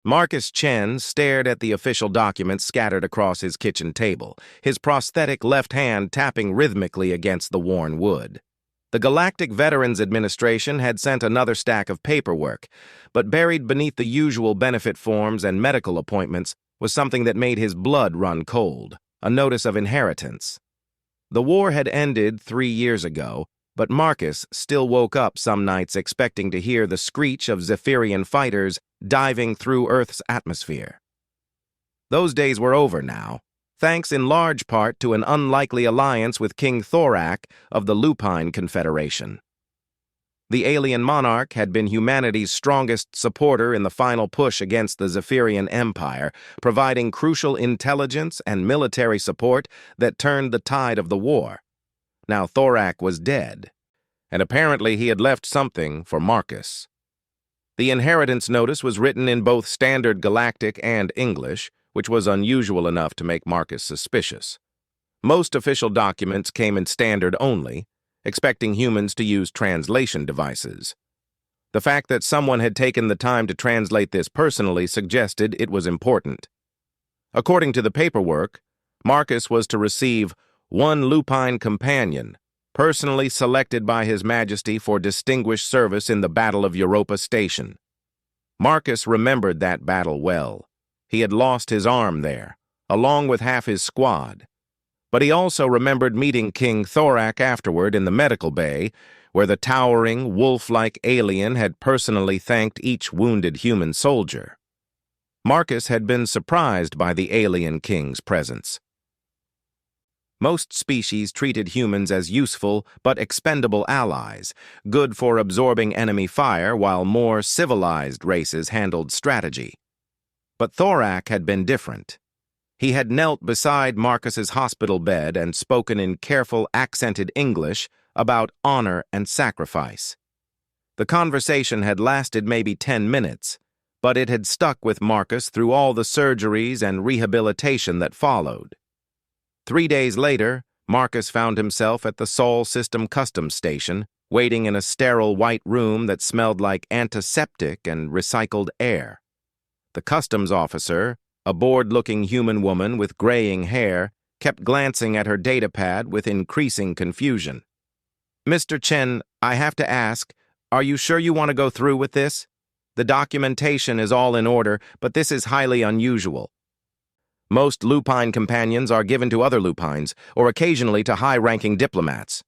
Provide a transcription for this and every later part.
Marcus Chen stared at the official documents scattered across his kitchen table, his prosthetic left hand tapping rhythmically against the worn wood. The Galactic Veterans Administration had sent another stack of paperwork, but buried beneath the usual benefit forms and medical appointments was something that made his blood run cold, a notice of inheritance. The war had ended 3 years ago, but Marcus still woke up some nights expecting to hear the screech of Zephyrian fighters diving through Earth's atmosphere. Those days were over now, thanks in large part to an unlikely alliance with King Thorak of the Lupine Confederation. The alien monarch had been humanity's strongest supporter in the final push against the Zephyrian Empire, providing crucial intelligence and military support that turned the tide of the war. Now Thorak was dead, and apparently he had left something for Marcus. The inheritance notice was written in both standard Galactic and English, which was unusual enough to make Marcus suspicious. Most official documents came in standard only, expecting humans to use translation devices. The fact that someone had taken the time to translate this personally suggested it was important. According to the paperwork, Marcus was to receive one Lupine companion, personally selected by His Majesty for distinguished service in the Battle of Europa Station. Marcus remembered that battle well. He had lost his arm there, along with half his squad. But he also remembered meeting King Thorak afterward in the medical bay, where the towering, wolf-like alien had personally thanked each wounded human soldier. Marcus had been surprised by the alien king's presence. Most species treated humans as useful but expendable allies, good for absorbing enemy fire, while more civilized races handled strategy. But Thorak had been different. He had knelt beside Marcus's hospital bed and spoken in careful, accented English about honor and sacrifice. The conversation had lasted maybe 10 minutes, but it had stuck with Marcus through all the surgeries and rehabilitation that followed. 3 days later, Marcus found himself at the Sol System Customs Station, waiting in a sterile white room that smelled like antiseptic and recycled air. The customs officer, a bored-looking human woman with graying hair, kept glancing at her datapad with increasing confusion. "Mr. Chen, I have to ask, are you sure you want to go through with this? The documentation is all in order, but this is highly unusual. Most Lupine companions are given to other Lupines, or occasionally to high-ranking diplomats.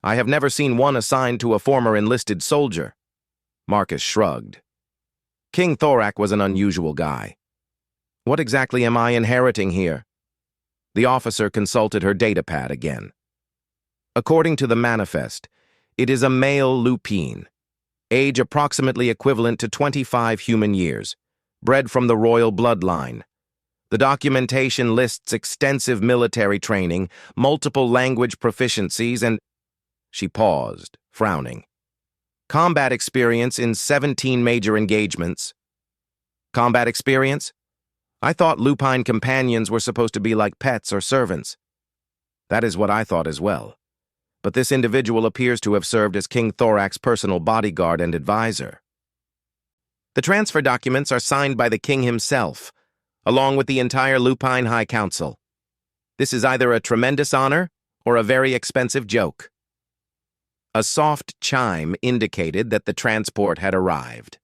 I have never seen one assigned to a former enlisted soldier." Marcus shrugged. King Thorak was an unusual guy. "What exactly am I inheriting here?" The officer consulted her datapad again. "According to the manifest, it is a male Lupine, age approximately equivalent to 25 human years, bred from the royal bloodline. The documentation lists extensive military training, multiple language proficiencies, and—" She paused, frowning. "Combat experience in 17 major engagements." "Combat experience? I thought Lupine companions were supposed to be like pets or servants." "That is what I thought as well. But this individual appears to have served as King Thorak's personal bodyguard and advisor." "The transfer documents are signed by the king himself, along with the entire Lupine High Council. This is either a tremendous honor or a very expensive joke." A soft chime indicated that the transport had arrived.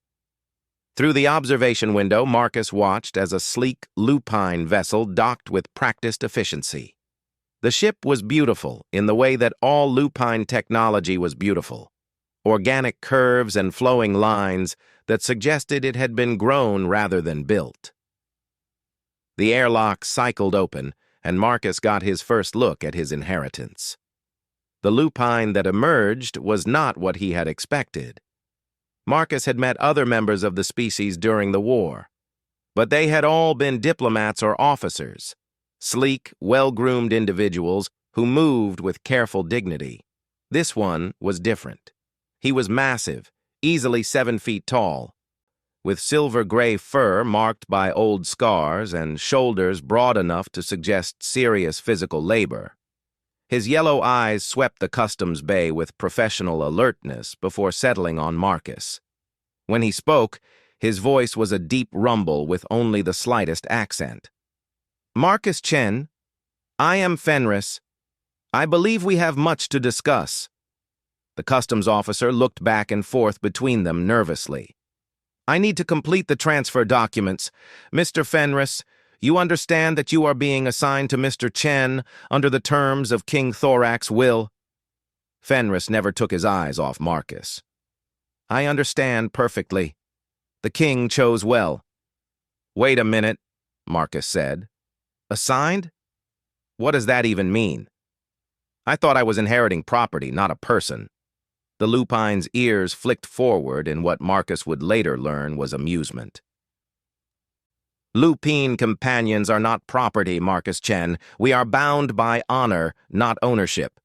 Through the observation window, Marcus watched as a sleek Lupine vessel docked with practiced efficiency. The ship was beautiful in the way that all Lupine technology was beautiful. Organic curves and flowing lines that suggested it had been grown rather than built. The airlock cycled open, and Marcus got his first look at his inheritance. The Lupine that emerged was not what he had expected. Marcus had met other members of the species during the war, but they had all been diplomats or officers, sleek, well-groomed individuals who moved with careful dignity. This one was different. He was massive, easily 7 feet tall, with silver-gray fur marked by old scars and shoulders broad enough to suggest serious physical labor. His yellow eyes swept the customs bay with professional alertness before settling on Marcus. When he spoke, His voice was a deep rumble with only the slightest accent. "Marcus Chen, I am Fenris. I believe we have much to discuss." The customs officer looked back and forth between them nervously. "I need to complete the transfer documents. Mr. Fenris, you understand that you are being assigned to Mr. Chen under the terms of King Thorak's will?" Fenris never took his eyes off Marcus. "I understand perfectly. The king chose well." "Wait a minute," Marcus said. "Assigned? What does that even mean? I thought I was inheriting property, not a person." The lupine's ears flicked forward in what Marcus would later learn was amusement. "Lupine companions are not property, Marcus Chen. We are bound by honor, not ownership.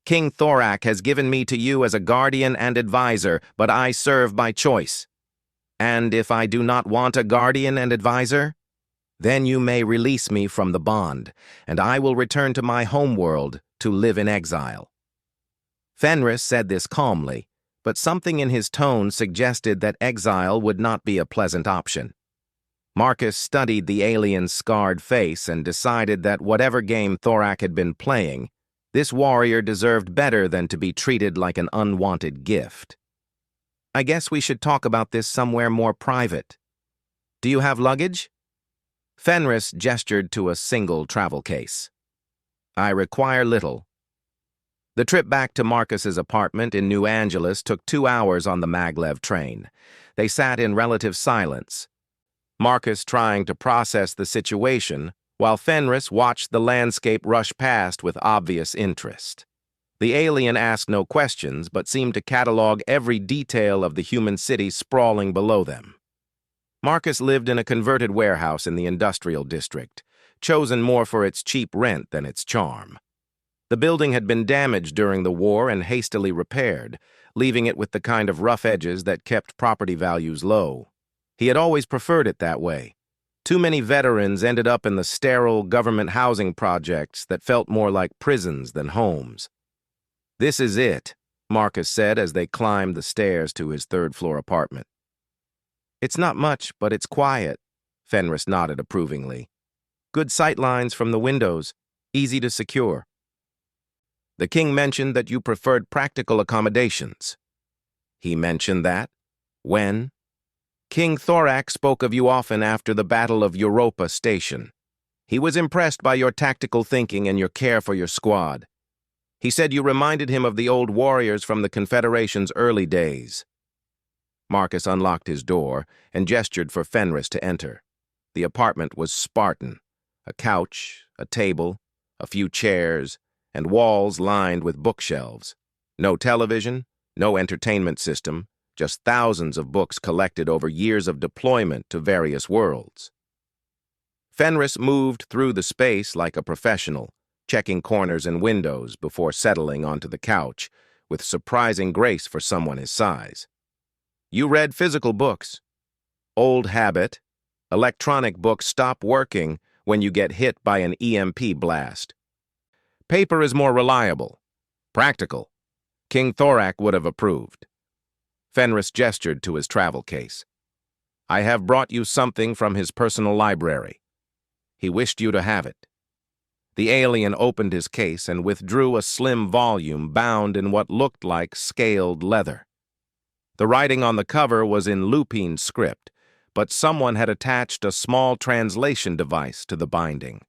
King Thorak has given me to you as a guardian and advisor, but I serve by choice. And if I do not want a guardian and advisor, then you may release me from the bond, and I will return to my homeworld to live in exile." Fenris said this calmly, but something in his tone suggested that exile would not be a pleasant option. Marcus studied the alien's scarred face and decided that whatever game Thorak had been playing, this warrior deserved better than to be treated like an unwanted gift. "I guess we should talk about this somewhere more private. Do you have luggage?" Fenris gestured to a single travel case. "I require little." The trip back to Marcus's apartment in New Angeles took 2 hours on the maglev train. They sat in relative silence, Marcus trying to process the situation, while Fenris watched the landscape rush past with obvious interest. The alien asked no questions, but seemed to catalog every detail of the human city sprawling below them. Marcus lived in a converted warehouse in the industrial district, chosen more for its cheap rent than its charm. The building had been damaged during the war and hastily repaired, leaving it with the kind of rough edges that kept property values low. He had always preferred it that way. Too many veterans ended up in the sterile government housing projects that felt more like prisons than homes. "This is it," Marcus said as they climbed the stairs to his third-floor apartment. "It's not much, but it's quiet," Fenris nodded approvingly. "Good sight lines from the windows, easy to secure." "The king mentioned that you preferred practical accommodations." "He mentioned that? When?" "King Thorak spoke of you often after the Battle of Europa Station. He was impressed by your tactical thinking and your care for your squad. He said you reminded him of the old warriors from the Confederation's early days." Marcus unlocked his door and gestured for Fenris to enter. The apartment was Spartan. A couch, a table, a few chairs, and walls lined with bookshelves. No television, no entertainment system, just thousands of books collected over years of deployment to various worlds. Fenris moved through the space like a professional, checking corners and windows before settling onto the couch, with surprising grace for someone his size. "You read physical books." "Old habit. Electronic books stop working when you get hit by an EMP blast. Paper is more reliable. Practical. King Thorak would have approved." Fenris gestured to his travel case. "I have brought you something from his personal library. He wished you to have it." The alien opened his case and withdrew a slim volume bound in what looked like scaled leather. The writing on the cover was in lupine script, but someone had attached a small translation device to the binding.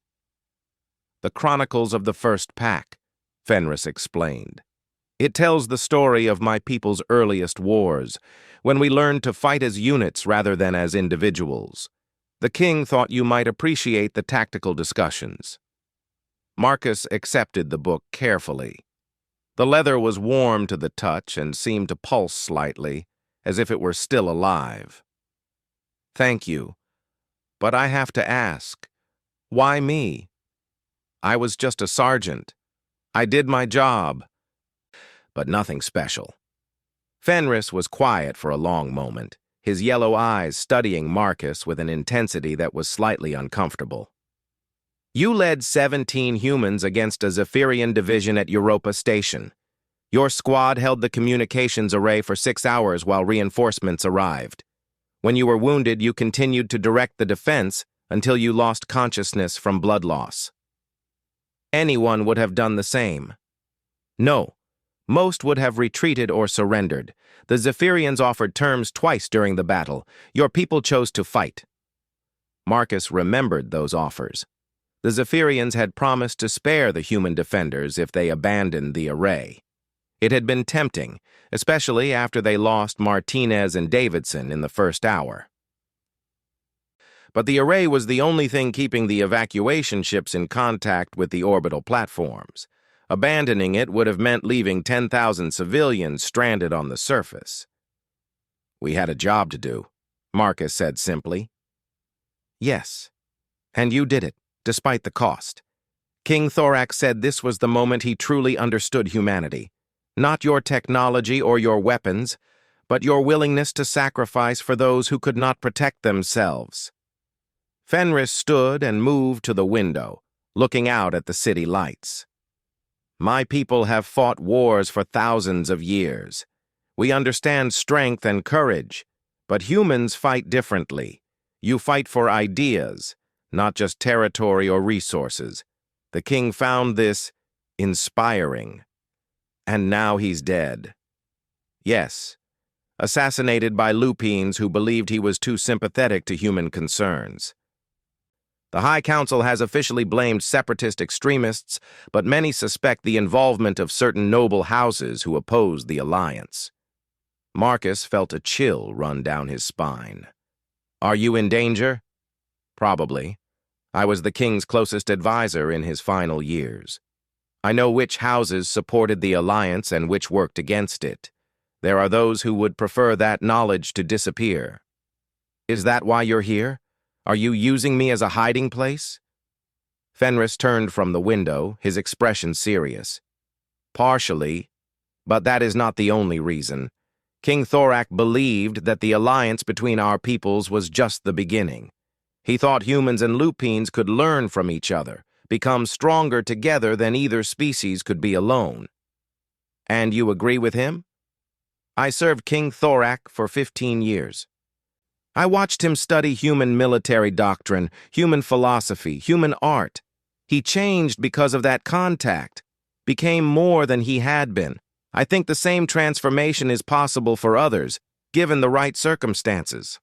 "The Chronicles of the First Pack," Fenris explained. "It tells the story of my people's earliest wars, when we learned to fight as units rather than as individuals. The king thought you might appreciate the tactical discussions." Marcus accepted the book carefully. The leather was warm to the touch and seemed to pulse slightly, as if it were still alive. "Thank you, but I have to ask, why me? I was just a sergeant. I did my job, but nothing special." Fenris was quiet for a long moment, his yellow eyes studying Marcus with an intensity that was slightly uncomfortable. "You led 17 humans against a Zephyrian division at Europa Station. Your squad held the communications array for 6 hours while reinforcements arrived. When you were wounded, you continued to direct the defense until you lost consciousness from blood loss. Anyone would have done the same. No, most would have retreated or surrendered. The Zephyrians offered terms twice during the battle. Your people chose to fight. Marcus remembered those offers. The Zephyrians had promised to spare the human defenders if they abandoned the array. It had been tempting, especially after they lost Martinez and Davidson in the first hour. But the array was the only thing keeping the evacuation ships in contact with the orbital platforms. Abandoning it would have meant leaving 10,000 civilians stranded on the surface. We had a job to do, Marcus said simply. Yes, and you did it, despite the cost. King Thorak said this was the moment he truly understood humanity. Not your technology or your weapons, but your willingness to sacrifice for those who could not protect themselves. Fenris stood and moved to the window, looking out at the city lights. My people have fought wars for thousands of years. We understand strength and courage, but humans fight differently. You fight for ideas, not just territory or resources. The king found this inspiring. And now he's dead. Yes, assassinated by lupines who believed he was too sympathetic to human concerns. The High Council has officially blamed separatist extremists, but many suspect the involvement of certain noble houses who oppose the alliance. Marcus felt a chill run down his spine. Are you in danger? Probably. I was the king's closest advisor in his final years. I know which houses supported the alliance and which worked against it. There are those who would prefer that knowledge to disappear. Is that why you're here? Are you using me as a hiding place? Fenris turned from the window, his expression serious. Partially, but that is not the only reason. King Thorak believed that the alliance between our peoples was just the beginning. He thought humans and lupines could learn from each other, become stronger together than either species could be alone. And you agree with him? I served King Thorak for 15 years. I watched him study human military doctrine, human philosophy, human art. He changed because of that contact, became more than he had been. I think the same transformation is possible for others, given the right circumstances.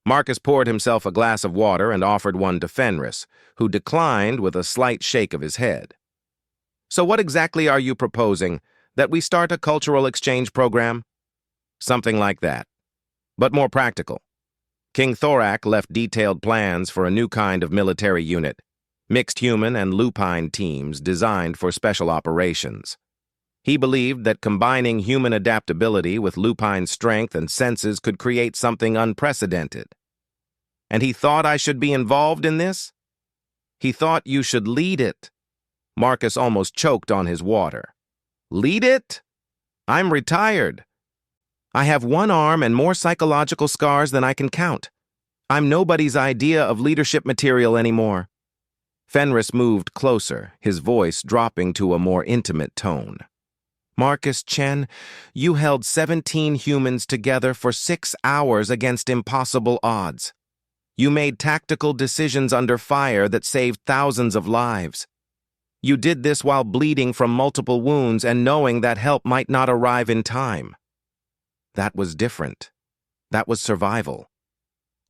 Marcus poured himself a glass of water and offered one to Fenris, who declined with a slight shake of his head. So what exactly are you proposing? That we start a cultural exchange program? Something like that, but more practical. King Thorak left detailed plans for a new kind of military unit, mixed human and lupine teams designed for special operations. He believed that combining human adaptability with lupine strength and senses could create something unprecedented. And he thought I should be involved in this? He thought you should lead it. Marcus almost choked on his water. Lead it? I'm retired. I have one arm and more psychological scars than I can count. I'm nobody's idea of leadership material anymore. Fenris moved closer, his voice dropping to a more intimate tone. Marcus Chen, you held 17 humans together for 6 hours against impossible odds. You made tactical decisions under fire that saved thousands of lives. You did this while bleeding from multiple wounds and knowing that help might not arrive in time. That was different. That was survival.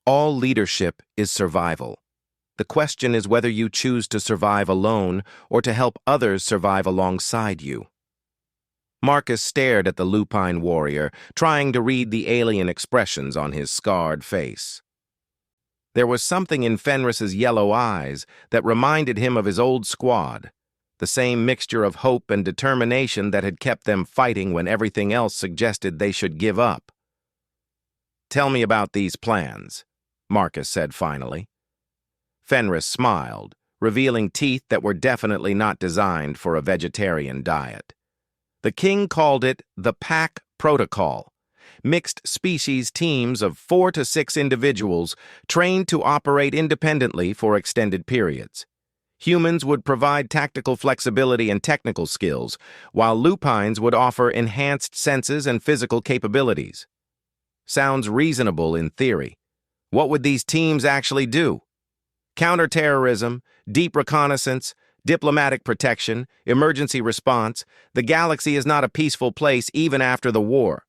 All leadership is survival. The question is whether you choose to survive alone or to help others survive alongside you. Marcus stared at the lupine warrior, trying to read the alien expressions on his scarred face. There was something in Fenris's yellow eyes that reminded him of his old squad, the same mixture of hope and determination that had kept them fighting when everything else suggested they should give up. Tell me about these plans, Marcus said finally. Fenris smiled, revealing teeth that were definitely not designed for a vegetarian diet. The king called it the Pack Protocol, mixed species teams of 4 to 6 individuals trained to operate independently for extended periods. Humans would provide tactical flexibility and technical skills, while lupines would offer enhanced senses and physical capabilities. Sounds reasonable in theory. What would these teams actually do? Counterterrorism, deep reconnaissance, diplomatic protection, emergency response. The galaxy is not a peaceful place even after the war.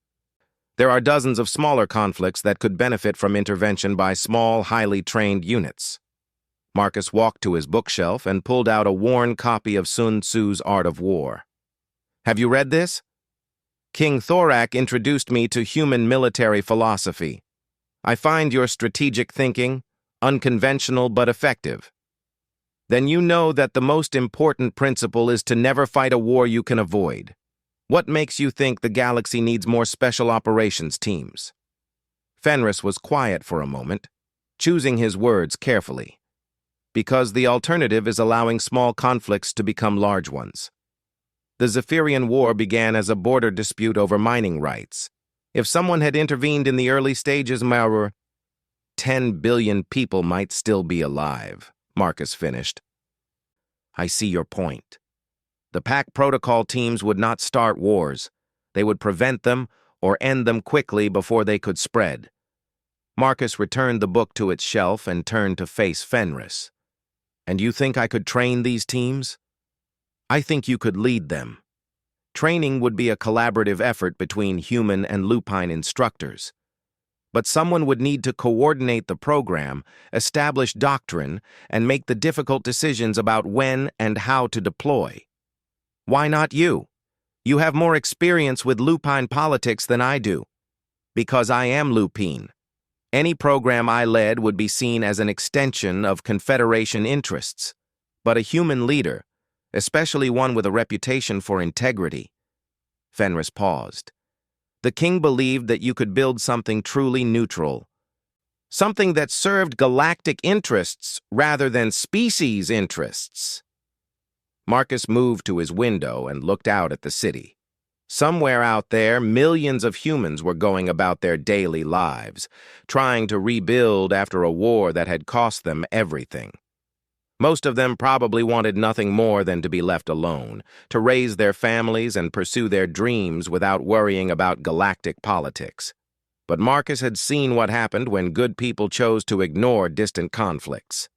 There are dozens of smaller conflicts that could benefit from intervention by small, highly trained units. Marcus walked to his bookshelf and pulled out a worn copy of Sun Tzu's Art of War. Have you read this? King Thorak introduced me to human military philosophy. I find your strategic thinking unconventional but effective. Then you know that the most important principle is to never fight a war you can avoid. What makes you think the galaxy needs more special operations teams? Fenris was quiet for a moment, choosing his words carefully. Because the alternative is allowing small conflicts to become large ones. The Zephyrian War began as a border dispute over mining rights. If someone had intervened in the early stages, 10 billion people might still be alive, Marcus finished. I see your point. The Pact Protocol teams would not start wars. They would prevent them or end them quickly before they could spread. Marcus returned the book to its shelf and turned to face Fenris. And you think I could train these teams? I think you could lead them. Training would be a collaborative effort between human and lupine instructors. But someone would need to coordinate the program, establish doctrine, and make the difficult decisions about when and how to deploy. Why not you? You have more experience with lupine politics than I do. Because I am lupine. Any program I led would be seen as an extension of Confederation interests. But a human leader, especially one with a reputation for integrity. Fenris paused. The king believed that you could build something truly neutral. Something that served galactic interests rather than species interests. Marcus moved to his window and looked out at the city. Somewhere out there, millions of humans were going about their daily lives, trying to rebuild after a war that had cost them everything. Most of them probably wanted nothing more than to be left alone, to raise their families and pursue their dreams without worrying about galactic politics. But Marcus had seen what happened when good people chose to ignore distant conflicts.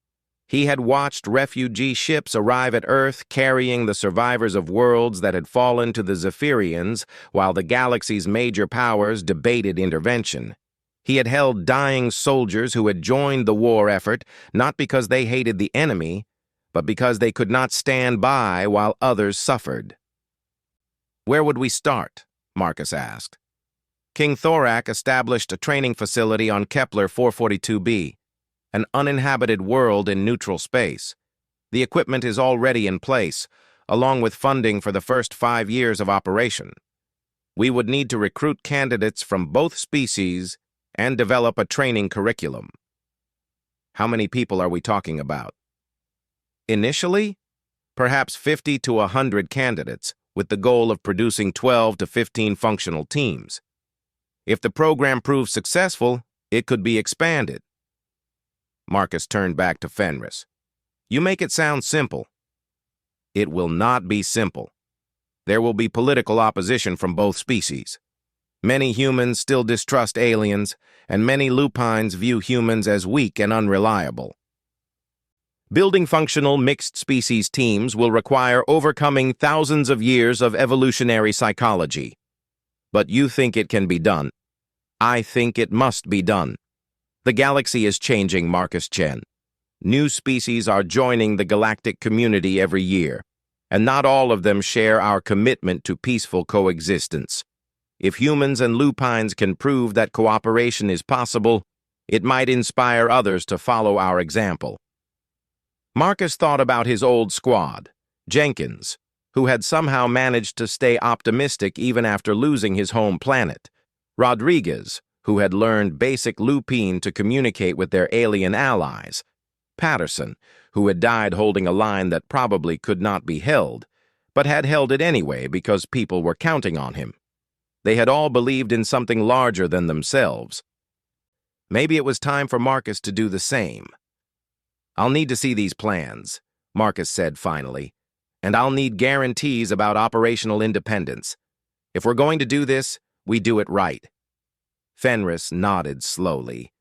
He had watched refugee ships arrive at Earth carrying the survivors of worlds that had fallen to the Zephyrians while the galaxy's major powers debated intervention. He had held dying soldiers who had joined the war effort not because they hated the enemy, but because they could not stand by while others suffered. Where would we start? Marcus asked. King Thorak established a training facility on Kepler 442b, an uninhabited world in neutral space. The equipment is already in place, along with funding for the first 5 years of operation. We would need to recruit candidates from both species and develop a training curriculum. How many people are we talking about? Initially, perhaps 50 to 100 candidates, with the goal of producing 12 to 15 functional teams. If the program proves successful, it could be expanded. Marcus turned back to Fenris. You make it sound simple. It will not be simple. There will be political opposition from both species. Many humans still distrust aliens, and many lupines view humans as weak and unreliable. Building functional mixed-species teams will require overcoming thousands of years of evolutionary psychology. But you think it can be done. I think it must be done. The galaxy is changing, Marcus Chen. New species are joining the galactic community every year, and not all of them share our commitment to peaceful coexistence. If humans and lupines can prove that cooperation is possible, it might inspire others to follow our example. Marcus thought about his old squad, Jenkins, who had somehow managed to stay optimistic even after losing his home planet, Rodriguez, who had learned basic lupine to communicate with their alien allies, Patterson, who had died holding a line that probably could not be held, but had held it anyway because people were counting on him. They had all believed in something larger than themselves. Maybe it was time for Marcus to do the same. I'll need to see these plans, Marcus said finally, and I'll need guarantees about operational independence. If we're going to do this, we do it right. Fenris nodded slowly.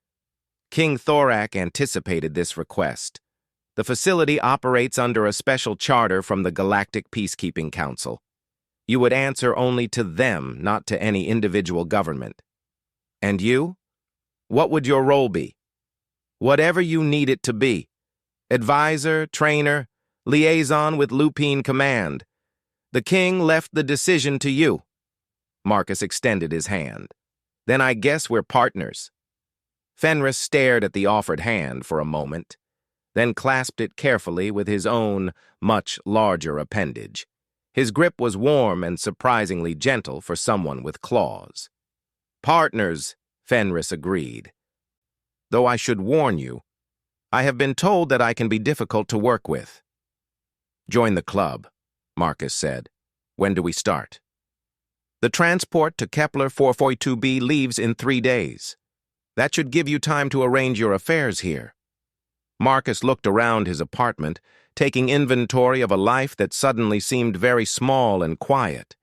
King Thorak anticipated this request. The facility operates under a special charter from the Galactic Peacekeeping Council. You would answer only to them, not to any individual government. And you? What would your role be? Whatever you need it to be. Advisor, trainer, liaison with Lupine Command. The king left the decision to you. Marcus extended his hand. Then I guess we're partners. Fenris stared at the offered hand for a moment, then clasped it carefully with his own, much larger appendage. His grip was warm and surprisingly gentle for someone with claws. Partners, Fenris agreed. Though I should warn you, I have been told that I can be difficult to work with. Join the club, Marcus said. When do we start? The transport to Kepler 442b leaves in 3 days. That should give you time to arrange your affairs here. Marcus looked around his apartment, taking inventory of a life that suddenly seemed very small and quiet.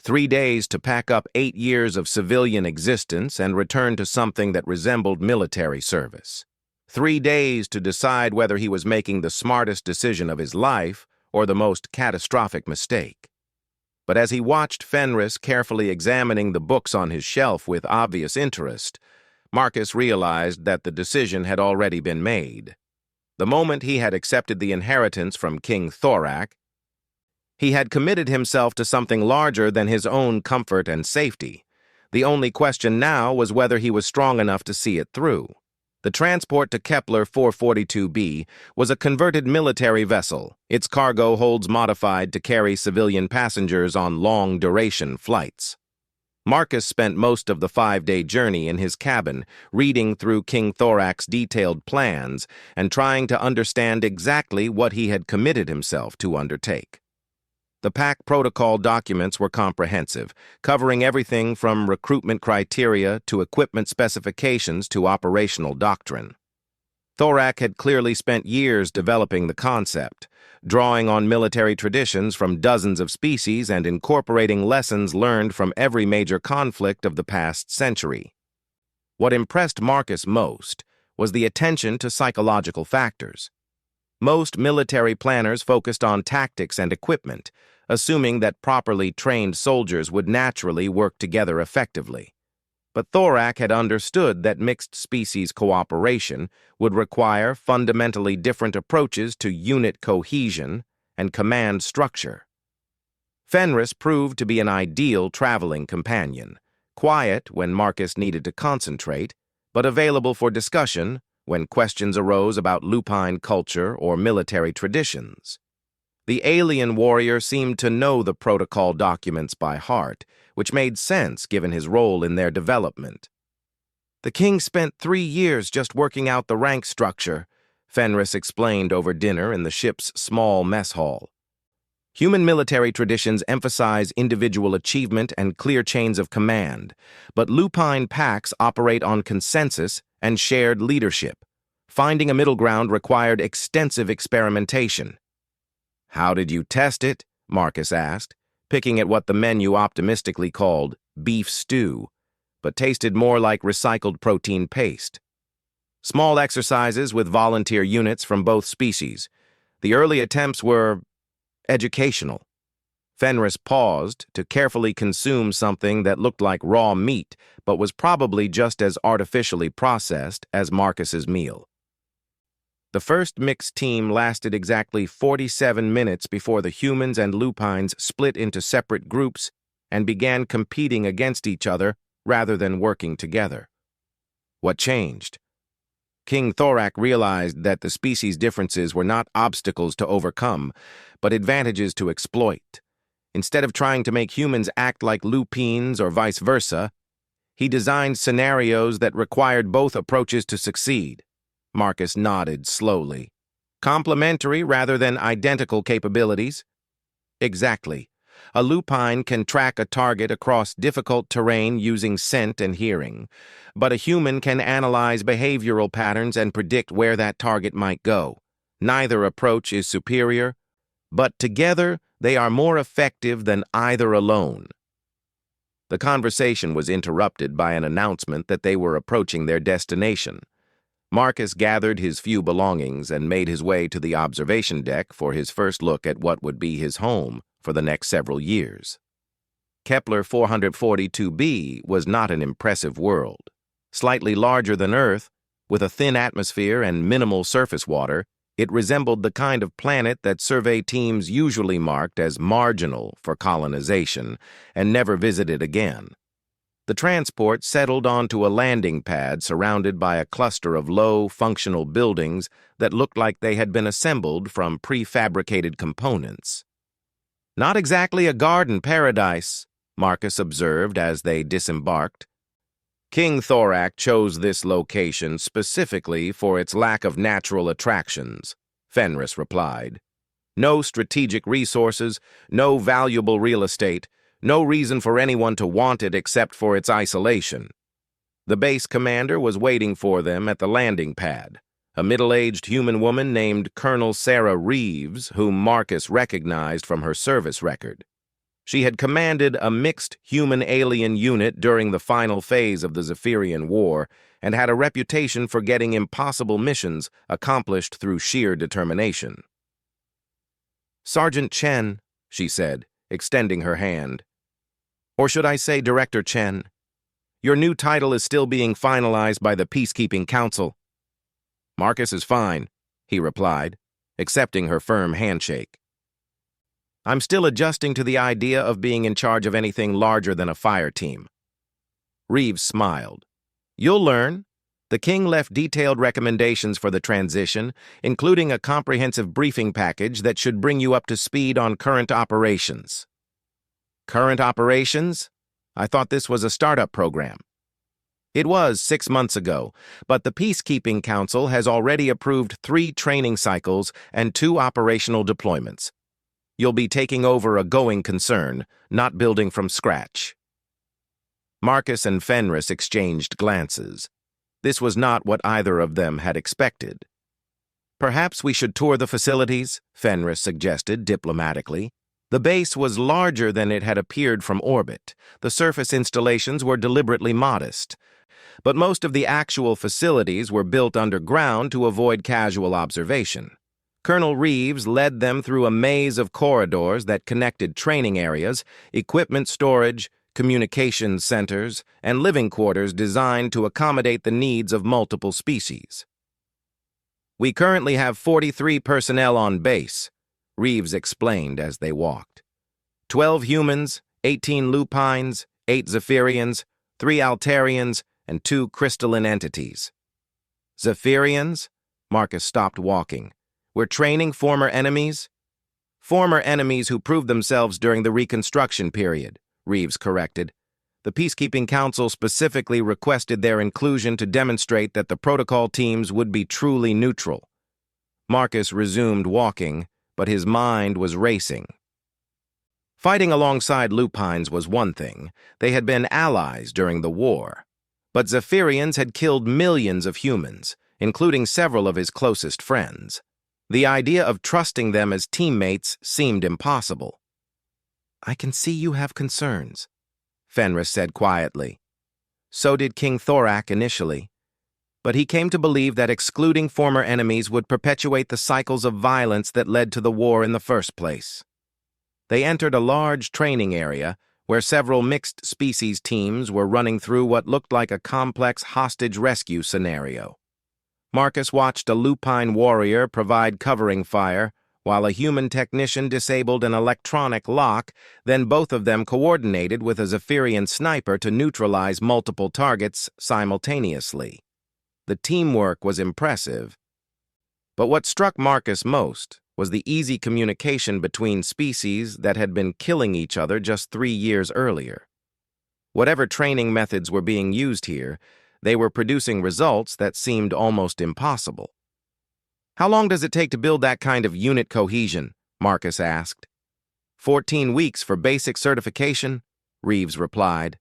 3 days to pack up 8 years of civilian existence and return to something that resembled military service. 3 days to decide whether he was making the smartest decision of his life or the most catastrophic mistake. But as he watched Fenris carefully examining the books on his shelf with obvious interest, Marcus realized that the decision had already been made. The moment he had accepted the inheritance from King Thorak, he had committed himself to something larger than his own comfort and safety. The only question now was whether he was strong enough to see it through. The transport to Kepler 442b was a converted military vessel. Its cargo holds modified to carry civilian passengers on long-duration flights. Marcus spent most of the 5-day journey in his cabin, reading through King Thorak's detailed plans and trying to understand exactly what he had committed himself to undertake. The pack protocol documents were comprehensive, covering everything from recruitment criteria to equipment specifications to operational doctrine. Thorak had clearly spent years developing the concept, drawing on military traditions from dozens of species and incorporating lessons learned from every major conflict of the past century. What impressed Marcus most was the attention to psychological factors. Most military planners focused on tactics and equipment, assuming that properly trained soldiers would naturally work together effectively. But Thorak had understood that mixed species cooperation would require fundamentally different approaches to unit cohesion and command structure. Fenris proved to be an ideal traveling companion, quiet when Marcus needed to concentrate, but available for discussion when questions arose about lupine culture or military traditions. The alien warrior seemed to know the protocol documents by heart, which made sense given his role in their development. The king spent 3 years just working out the rank structure, Fenris explained over dinner in the ship's small mess hall. Human military traditions emphasize individual achievement and clear chains of command, but lupine packs operate on consensus and shared leadership. Finding a middle ground required extensive experimentation. How did you test it? Marcus asked, picking at what the menu optimistically called beef stew, but tasted more like recycled protein paste. Small exercises with volunteer units from both species. The early attempts were educational. Fenris paused to carefully consume something that looked like raw meat, but was probably just as artificially processed as Marcus's meal. The first mixed team lasted exactly 47 minutes before the humans and lupines split into separate groups and began competing against each other rather than working together. What changed? King Thorak realized that the species' differences were not obstacles to overcome, but advantages to exploit. Instead of trying to make humans act like lupines or vice versa, he designed scenarios that required both approaches to succeed. Marcus nodded slowly. Complementary rather than identical capabilities? Exactly. A lupine can track a target across difficult terrain using scent and hearing, but a human can analyze behavioral patterns and predict where that target might go. Neither approach is superior, but together they are more effective than either alone. The conversation was interrupted by an announcement that they were approaching their destination. Marcus gathered his few belongings and made his way to the observation deck for his first look at what would be his home for the next several years. Kepler 442b was not an impressive world. Slightly larger than Earth, with a thin atmosphere and minimal surface water, it resembled the kind of planet that survey teams usually marked as marginal for colonization and never visited again. The transport settled onto a landing pad surrounded by a cluster of low, functional buildings that looked like they had been assembled from prefabricated components. "Not exactly a garden paradise," Marcus observed as they disembarked. "King Thorak chose this location specifically for its lack of natural attractions," Fenris replied. "No strategic resources, no valuable real estate, no reason for anyone to want it except for its isolation." The base commander was waiting for them at the landing pad, a middle-aged human woman named Colonel Sarah Reeves, whom Marcus recognized from her service record. She had commanded a mixed human-alien unit during the final phase of the Zephyrian War and had a reputation for getting impossible missions accomplished through sheer determination. "Sergeant Chen," she said, extending her hand. "Or should I say Director Chen? Your new title is still being finalized by the Peacekeeping Council." "Marcus is fine," he replied, accepting her firm handshake. "I'm still adjusting to the idea of being in charge of anything larger than a fire team." Reeves smiled. "You'll learn." The king left detailed recommendations for the transition, including a comprehensive briefing package that should bring you up to speed on current operations. "Current operations? I thought this was a startup program." "It was 6 months ago, but the Peacekeeping Council has already approved 3 training cycles and 2 operational deployments. You'll be taking over a going concern, not building from scratch." Marcus and Fenris exchanged glances. This was not what either of them had expected. "Perhaps we should tour the facilities," Fenris suggested diplomatically. The base was larger than it had appeared from orbit. The surface installations were deliberately modest, but most of the actual facilities were built underground to avoid casual observation. Colonel Reeves led them through a maze of corridors that connected training areas, equipment storage, communications centers, and living quarters designed to accommodate the needs of multiple species. "We currently have 43 personnel on base," Reeves explained as they walked. 12 humans, 18 lupines, 8 Zephyrians, 3 Altarians, and 2 crystalline entities. "Zephyrians?" Marcus stopped walking. "We're training former enemies?" "Former enemies who proved themselves during the Reconstruction period," Reeves corrected. "The Peacekeeping Council specifically requested their inclusion to demonstrate that the protocol teams would be truly neutral." Marcus resumed walking, but his mind was racing. Fighting alongside lupines was one thing. They had been allies during the war. But Zephyrians had killed millions of humans, including several of his closest friends. The idea of trusting them as teammates seemed impossible. "I can see you have concerns," Fenris said quietly. So did King Thorak initially. But he came to believe that excluding former enemies would perpetuate the cycles of violence that led to the war in the first place. They entered a large training area where several mixed-species teams were running through what looked like a complex hostage rescue scenario. Marcus watched a lupine warrior provide covering fire, while a human technician disabled an electronic lock, then both of them coordinated with a Zephyrian sniper to neutralize multiple targets simultaneously. The teamwork was impressive. But what struck Marcus most was the easy communication between species that had been killing each other just 3 years earlier. Whatever training methods were being used here, they were producing results that seemed almost impossible. "How long does it take to build that kind of unit cohesion?" Marcus asked. 14 weeks for basic certification," Reeves replied.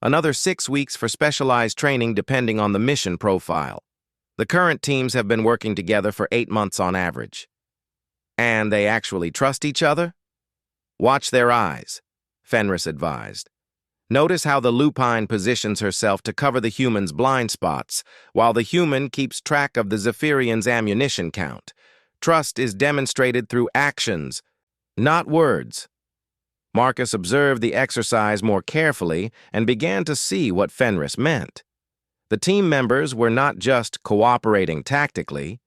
"Another 6 weeks for specialized training depending on the mission profile. The current teams have been working together for 8 months on average." "And they actually trust each other?" "Watch their eyes," Fenris advised. Notice how the lupine positions herself to cover the human's blind spots, while the human keeps track of the Zephyrian's ammunition count. Trust is demonstrated through actions, not words. Marcus observed the exercise more carefully and began to see what Fenris meant. The team members were not just cooperating tactically,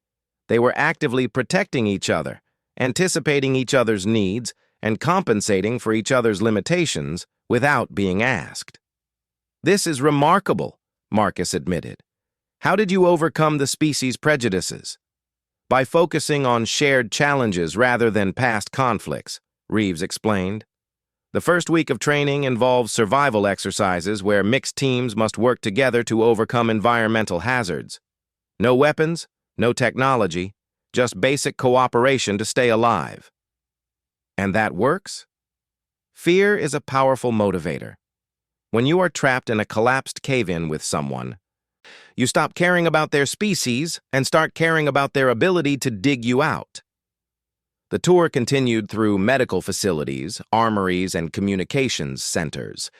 they were actively protecting each other, anticipating each other's needs, and compensating for each other's limitations without being asked. "This is remarkable," Marcus admitted. "How did you overcome the species' prejudices?" "By focusing on shared challenges rather than past conflicts," Reeves explained. "The first week of training involves survival exercises where mixed teams must work together to overcome environmental hazards. No weapons, no technology, just basic cooperation to stay alive." "And that works?" Fear is a powerful motivator. When you are trapped in a collapsed cave-in with someone, you stop caring about their species and start caring about their ability to dig you out. The tour continued through medical facilities, armories, and communications centers.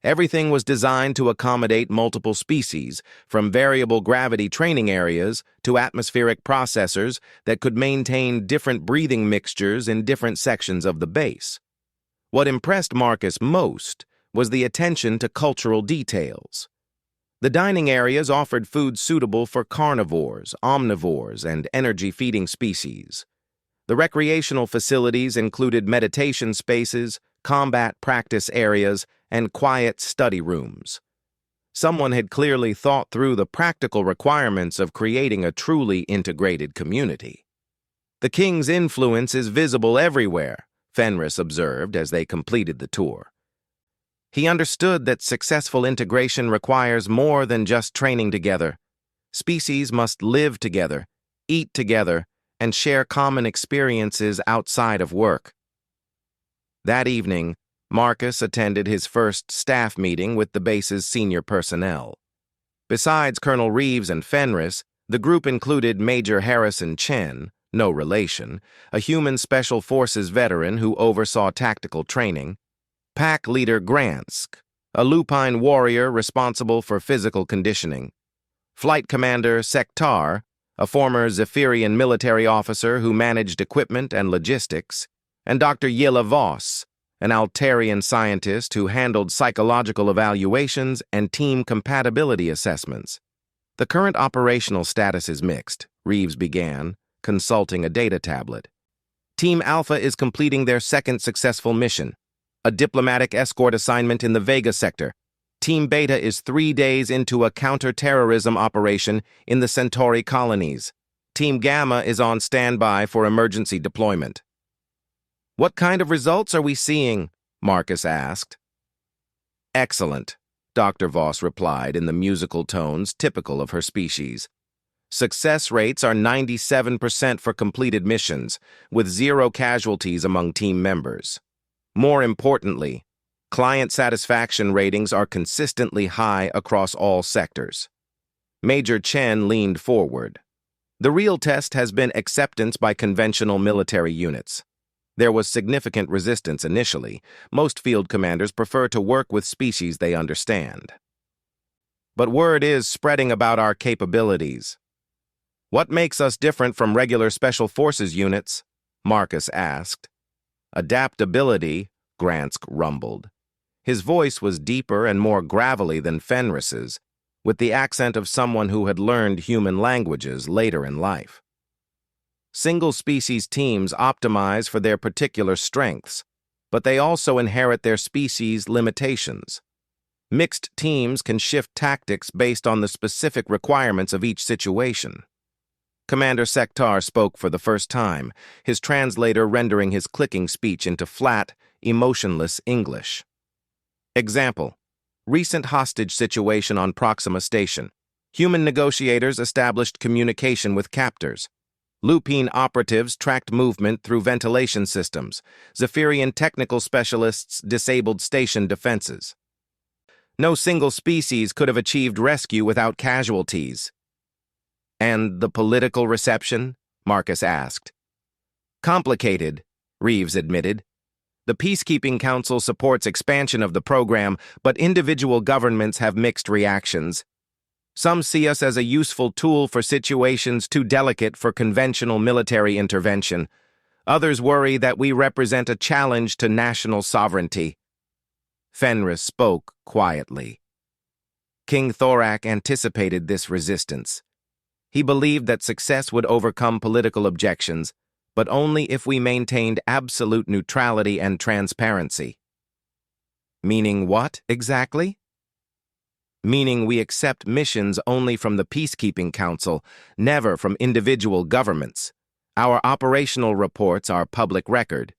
Everything was designed to accommodate multiple species, from variable gravity training areas to atmospheric processors that could maintain different breathing mixtures in different sections of the base. What impressed Marcus most was the attention to cultural details. The dining areas offered food suitable for carnivores, omnivores, and energy-feeding species. The recreational facilities included meditation spaces, combat practice areas, and quiet study rooms. Someone had clearly thought through the practical requirements of creating a truly integrated community. "The king's influence is visible everywhere," Fenris observed as they completed the tour. He understood that successful integration requires more than just training together. Species must live together, eat together, and share common experiences outside of work. That evening, Marcus attended his first staff meeting with the base's senior personnel. Besides Colonel Reeves and Fenris, the group included Major Harrison Chen, no relation, a human special forces veteran who oversaw tactical training, Pack Leader Gransk, a lupine warrior responsible for physical conditioning, Flight Commander Sektar, a former Zephyrian military officer who managed equipment and logistics, and Dr. Yela Voss, an Altarian scientist who handled psychological evaluations and team compatibility assessments. "The current operational status is mixed," Reeves began, consulting a data tablet. "Team Alpha is completing their second successful mission, a diplomatic escort assignment in the Vega sector. Team Beta is 3 days into a counter-terrorism operation in the Centauri colonies. Team Gamma is on standby for emergency deployment." "What kind of results are we seeing?" Marcus asked. "Excellent," Dr. Voss replied in the musical tones typical of her species. "Success rates are 97% for completed missions, with 0 casualties among team members. More importantly, client satisfaction ratings are consistently high across all sectors." Major Chen leaned forward. "The real test has been acceptance by conventional military units. There was significant resistance initially. Most field commanders prefer to work with species they understand. But word is spreading about our capabilities." "What makes us different from regular special forces units?" Marcus asked. "Adaptability," Gransk rumbled. His voice was deeper and more gravelly than Fenris's, with the accent of someone who had learned human languages later in life. "Single-species teams optimize for their particular strengths, but they also inherit their species' limitations. Mixed teams can shift tactics based on the specific requirements of each situation." Commander Sektar spoke for the first time, his translator rendering his clicking speech into flat, emotionless English. "Example: recent hostage situation on Proxima Station. Human negotiators established communication with captors. Lupine operatives tracked movement through ventilation systems. Zephyrian technical specialists disabled station defenses. No single species could have achieved rescue without casualties." "And the political reception?" Marcus asked. "Complicated," Reeves admitted. The Peacekeeping Council supports expansion of the program, but individual governments have mixed reactions. Some see us as a useful tool for situations too delicate for conventional military intervention. Others worry that we represent a challenge to national sovereignty. Fenris spoke quietly. King Thorak anticipated this resistance. He believed that success would overcome political objections, but only if we maintained absolute neutrality and transparency. Meaning what, exactly? Meaning we accept missions only from the Peacekeeping Council, never from individual governments. Our operational reports are public record.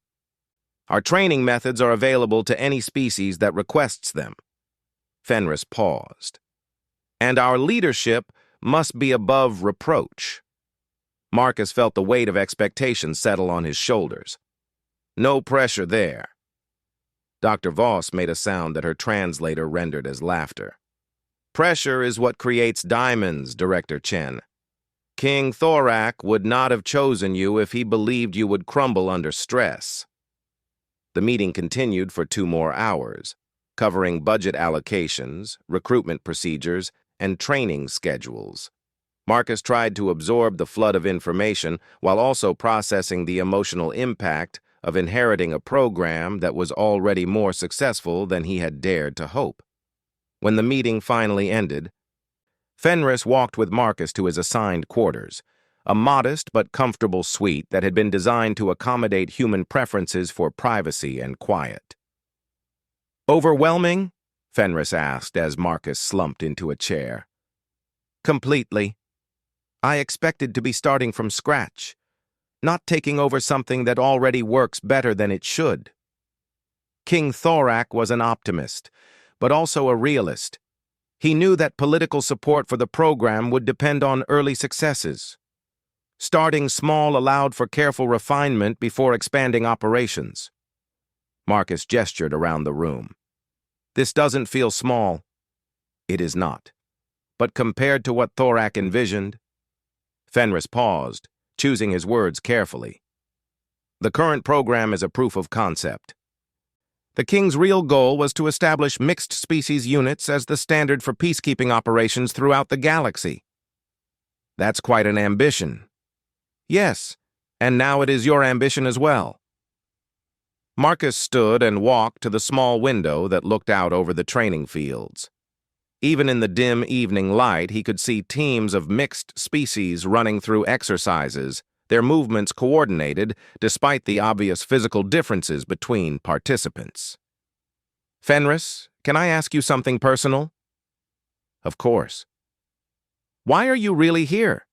Our training methods are available to any species that requests them. Fenris paused. And our leadership must be above reproach. Marcus felt the weight of expectation settle on his shoulders. No pressure there. Dr. Voss made a sound that her translator rendered as laughter. Pressure is what creates diamonds, Director Chen. King Thorak would not have chosen you if he believed you would crumble under stress. The meeting continued for 2 more hours, covering budget allocations, recruitment procedures, and training schedules. Marcus tried to absorb the flood of information while also processing the emotional impact of inheriting a program that was already more successful than he had dared to hope. When the meeting finally ended, Fenris walked with Marcus to his assigned quarters, a modest but comfortable suite that had been designed to accommodate human preferences for privacy and quiet. Overwhelming? Fenris asked as Marcus slumped into a chair. Completely. I expected to be starting from scratch, not taking over something that already works better than it should. King Thorak was an optimist, but also a realist. He knew that political support for the program would depend on early successes. Starting small allowed for careful refinement before expanding operations. Marcus gestured around the room. This doesn't feel small. It is not. But compared to what Thorak envisioned, Fenris paused, choosing his words carefully. The current program is a proof of concept. The King's real goal was to establish mixed species units as the standard for peacekeeping operations throughout the galaxy. That's quite an ambition. Yes, and now it is your ambition as well. Marcus stood and walked to the small window that looked out over the training fields. Even in the dim evening light, he could see teams of mixed species running through exercises, their movements coordinated despite the obvious physical differences between participants. Fenris, can I ask you something personal? Of course. Why are you really here?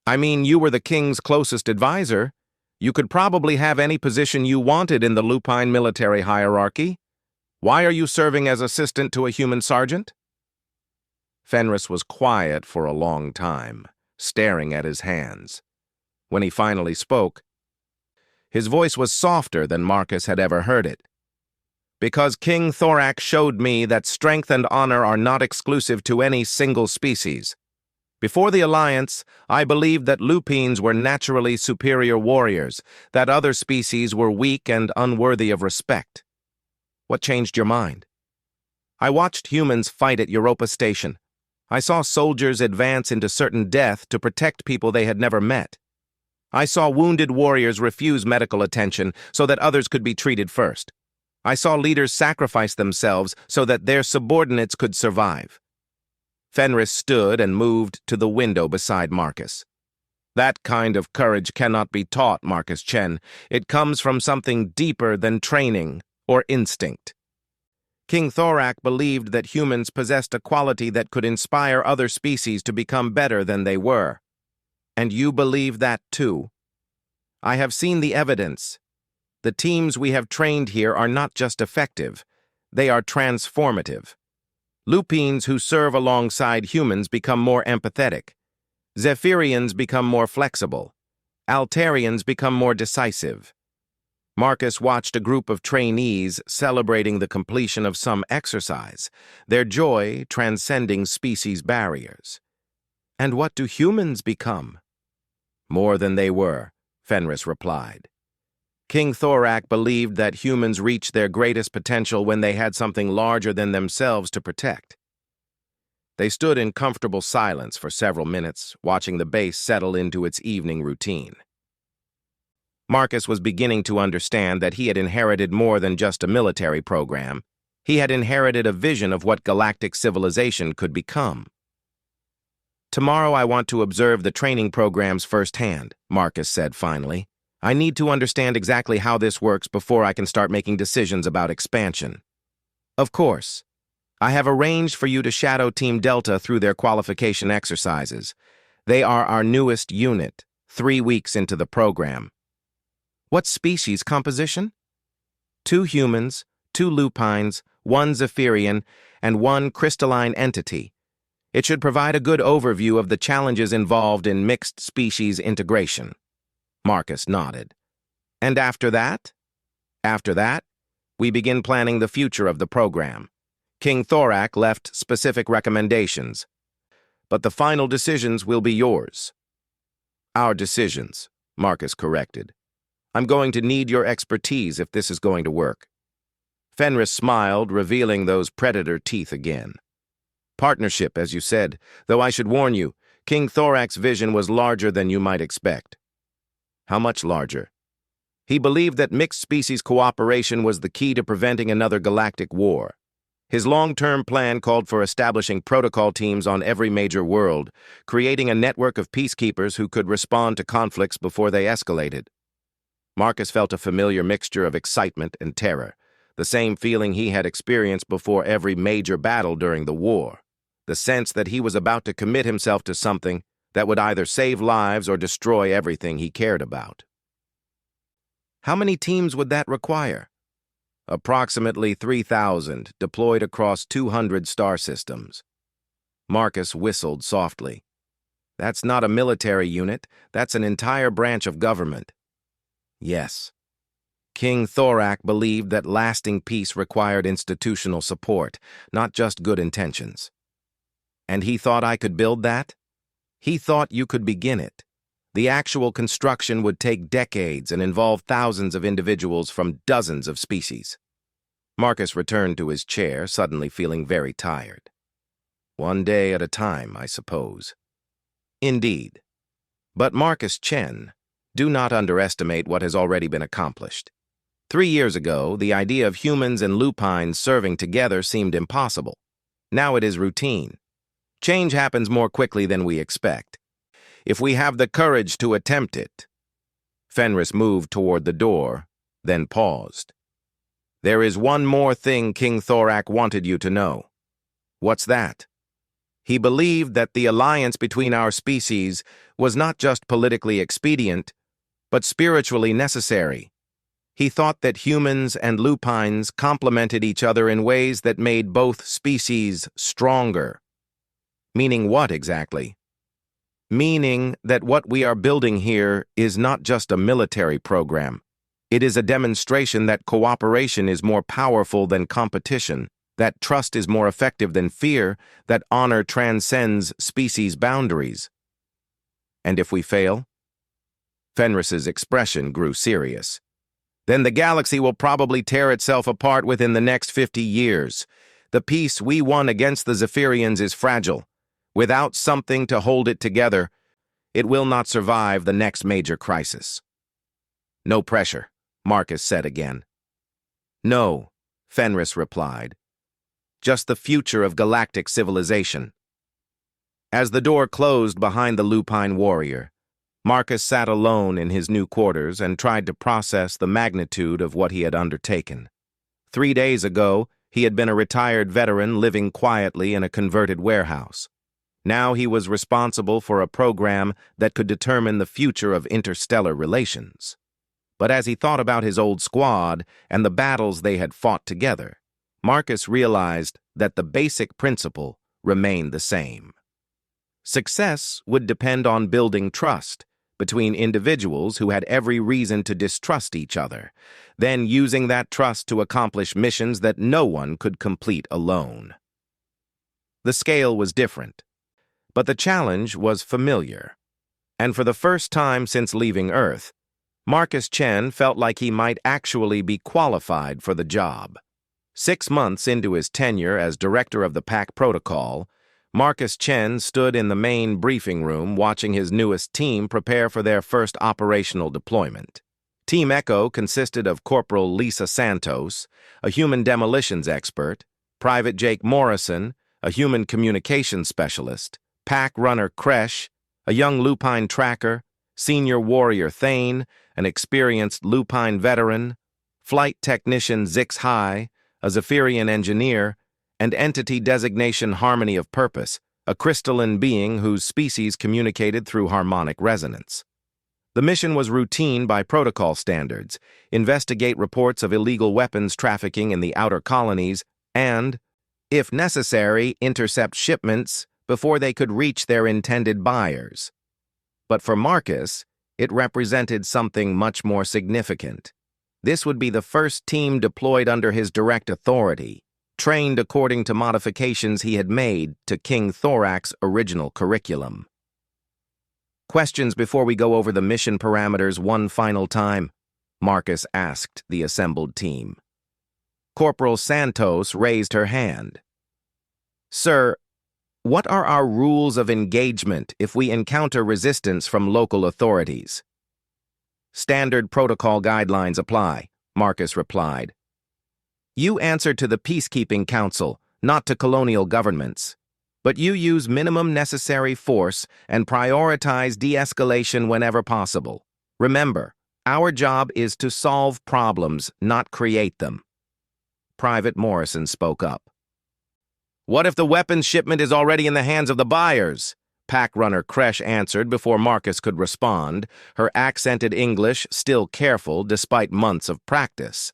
I mean, you were the King's closest advisor. You could probably have any position you wanted in the Lupine military hierarchy. Why are you serving as assistant to a human sergeant? Fenris was quiet for a long time, staring at his hands. When he finally spoke, his voice was softer than Marcus had ever heard it. Because King Thorak showed me that strength and honor are not exclusive to any single species. Before the Alliance, I believed that Lupines were naturally superior warriors, that other species were weak and unworthy of respect. What changed your mind? I watched humans fight at Europa Station. I saw soldiers advance into certain death to protect people they had never met. I saw wounded warriors refuse medical attention so that others could be treated first. I saw leaders sacrifice themselves so that their subordinates could survive. Fenris stood and moved to the window beside Marcus. That kind of courage cannot be taught, Marcus Chen. It comes from something deeper than training or instinct. King Thorak believed that humans possessed a quality that could inspire other species to become better than they were. And you believe that too. I have seen the evidence. The teams we have trained here are not just effective, they are transformative. Lupines who serve alongside humans become more empathetic. Zephyrians become more flexible. Altarians become more decisive. Marcus watched a group of trainees celebrating the completion of some exercise, their joy transcending species barriers. And what do humans become? More than they were, Fenris replied. King Thorak believed that humans reached their greatest potential when they had something larger than themselves to protect. They stood in comfortable silence for several minutes, watching the base settle into its evening routine. Marcus was beginning to understand that he had inherited more than just a military program. He had inherited a vision of what galactic civilization could become. "Tomorrow I want to observe the training programs firsthand," Marcus said finally. "I need to understand exactly how this works before I can start making decisions about expansion." "Of course. I have arranged for you to shadow Team Delta through their qualification exercises. They are our newest unit, 3 weeks into the program." "What species composition?" 2 humans, 2 lupines, 1 Zephyrian, and 1 crystalline entity. It should provide a good overview of the challenges involved in mixed species integration." Marcus nodded. "And after that?" "After that, we begin planning the future of the program. King Thorak left specific recommendations, but the final decisions will be yours." "Our decisions," Marcus corrected. "I'm going to need your expertise if this is going to work." Fenris smiled, revealing those predator teeth again. "Partnership, as you said, though I should warn you, King Thorak's vision was larger than you might expect." "How much larger?" "He believed that mixed species cooperation was the key to preventing another galactic war. His long-term plan called for establishing protocol teams on every major world, creating a network of peacekeepers who could respond to conflicts before they escalated." Marcus felt a familiar mixture of excitement and terror, the same feeling he had experienced before every major battle during the war, the sense that he was about to commit himself to something that would either save lives or destroy everything he cared about. "How many teams would that require?" "Approximately 3,000, deployed across 200 star systems." Marcus whistled softly. "That's not a military unit, that's an entire branch of government." "Yes. King Thorak believed that lasting peace required institutional support, not just good intentions." "And he thought I could build that?" "He thought you could begin it. The actual construction would take decades and involve thousands of individuals from dozens of species." Marcus returned to his chair, suddenly feeling very tired. "One day at a time, I suppose." "Indeed. But Marcus Chen, do not underestimate what has already been accomplished. 3 years ago, the idea of humans and lupines serving together seemed impossible. Now it is routine. Change happens more quickly than we expect, if we have the courage to attempt it." Fenris moved toward the door, then paused. "There is one more thing King Thorak wanted you to know." "What's that?" "He believed that the alliance between our species was not just politically expedient, but spiritually necessary. He thought that humans and lupines complemented each other in ways that made both species stronger." "Meaning what exactly?" "Meaning that what we are building here is not just a military program. It is a demonstration that cooperation is more powerful than competition, that trust is more effective than fear, that honor transcends species boundaries." "And if we fail?" Fenris's expression grew serious. "Then the galaxy will probably tear itself apart within the next 50 years. The peace we won against the Zephyrians is fragile. Without something to hold it together, it will not survive the next major crisis." "No pressure," Marcus said again. "No," Fenris replied. "Just the future of galactic civilization." As the door closed behind the lupine warrior, Marcus sat alone in his new quarters and tried to process the magnitude of what he had undertaken. 3 days ago, he had been a retired veteran living quietly in a converted warehouse. Now he was responsible for a program that could determine the future of interstellar relations. But as he thought about his old squad and the battles they had fought together, Marcus realized that the basic principle remained the same. Success would depend on building trust between individuals who had every reason to distrust each other, then using that trust to accomplish missions that no one could complete alone. The scale was different, but the challenge was familiar. And for the first time since leaving Earth, Marcus Chen felt like he might actually be qualified for the job. 6 months into his tenure as director of the PAC protocol, Marcus Chen stood in the main briefing room watching his newest team prepare for their first operational deployment. Team Echo consisted of Corporal Lisa Santos, a human demolitions expert, Private Jake Morrison, a human communications specialist, PAC runner Kresh, a young lupine tracker, senior warrior Thane, an experienced lupine veteran, flight technician Zix Hai, a Zephyrian engineer, and entity designation Harmony of Purpose, a crystalline being whose species communicated through harmonic resonance. The mission was routine by protocol standards, investigate reports of illegal weapons trafficking in the outer colonies, and, if necessary, intercept shipments before they could reach their intended buyers. But for Marcus, it represented something much more significant. This would be the first team deployed under his direct authority, trained according to modifications he had made to King Thorak's original curriculum. Questions before we go over the mission parameters one final time? Marcus asked the assembled team. Corporal Santos raised her hand. Sir, what are our rules of engagement if we encounter resistance from local authorities? Standard protocol guidelines apply, Marcus replied. You answer to the Peacekeeping Council, not to colonial governments. But you use minimum necessary force and prioritize de-escalation whenever possible. Remember, our job is to solve problems, not create them. Private Morrison spoke up. What if the weapons shipment is already in the hands of the buyers? Pack runner Kresh answered before Marcus could respond, her accented English still careful despite months of practice.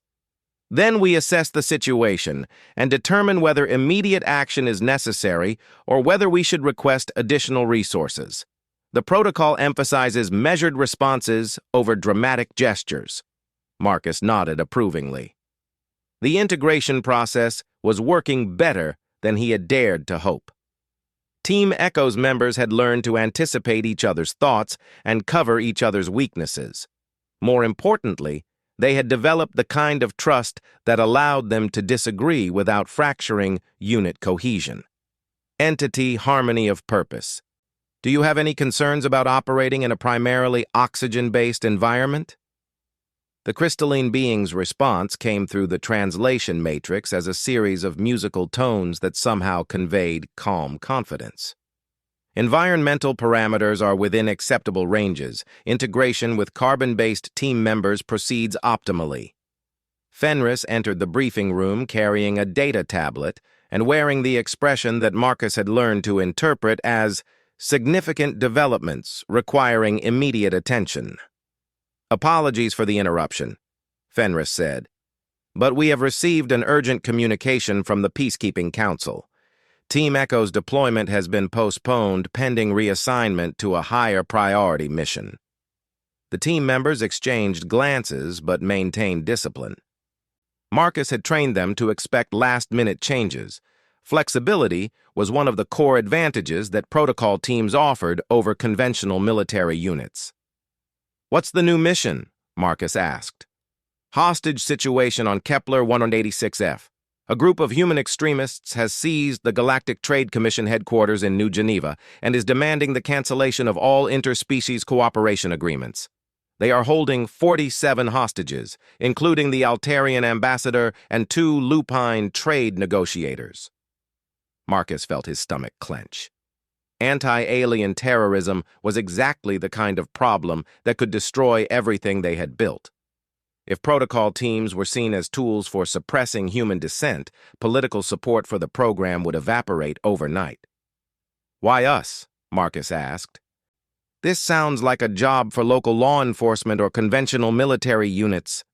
Then we assess the situation and determine whether immediate action is necessary or whether we should request additional resources. The protocol emphasizes measured responses over dramatic gestures. Marcus nodded approvingly. The integration process was working better than he had dared to hope. Team Echo's members had learned to anticipate each other's thoughts and cover each other's weaknesses. More importantly, they had developed the kind of trust that allowed them to disagree without fracturing unit cohesion. Entity harmony of purpose. Do you have any concerns about operating in a primarily oxygen-based environment? The crystalline being's response came through the translation matrix as a series of musical tones that somehow conveyed calm confidence. Environmental parameters are within acceptable ranges. Integration with carbon-based team members proceeds optimally. Fenris entered the briefing room carrying a data tablet and wearing the expression that Marcus had learned to interpret as significant developments requiring immediate attention. Apologies for the interruption, Fenris said, but we have received an urgent communication from the Peacekeeping Council. Team Echo's deployment has been postponed pending reassignment to a higher priority mission. The team members exchanged glances but maintained discipline. Marcus had trained them to expect last-minute changes. Flexibility was one of the core advantages that protocol teams offered over conventional military units. What's the new mission? Marcus asked. Hostage situation on Kepler 186F. A group of human extremists has seized the Galactic Trade Commission headquarters in New Geneva and is demanding the cancellation of all interspecies cooperation agreements. They are holding 47 hostages, including the Altarian ambassador and 2 lupine trade negotiators. Marcus felt his stomach clench. Anti-alien terrorism was exactly the kind of problem that could destroy everything they had built. If protocol teams were seen as tools for suppressing human dissent, political support for the program would evaporate overnight. Why us? Marcus asked. This sounds like a job for local law enforcement or conventional military units.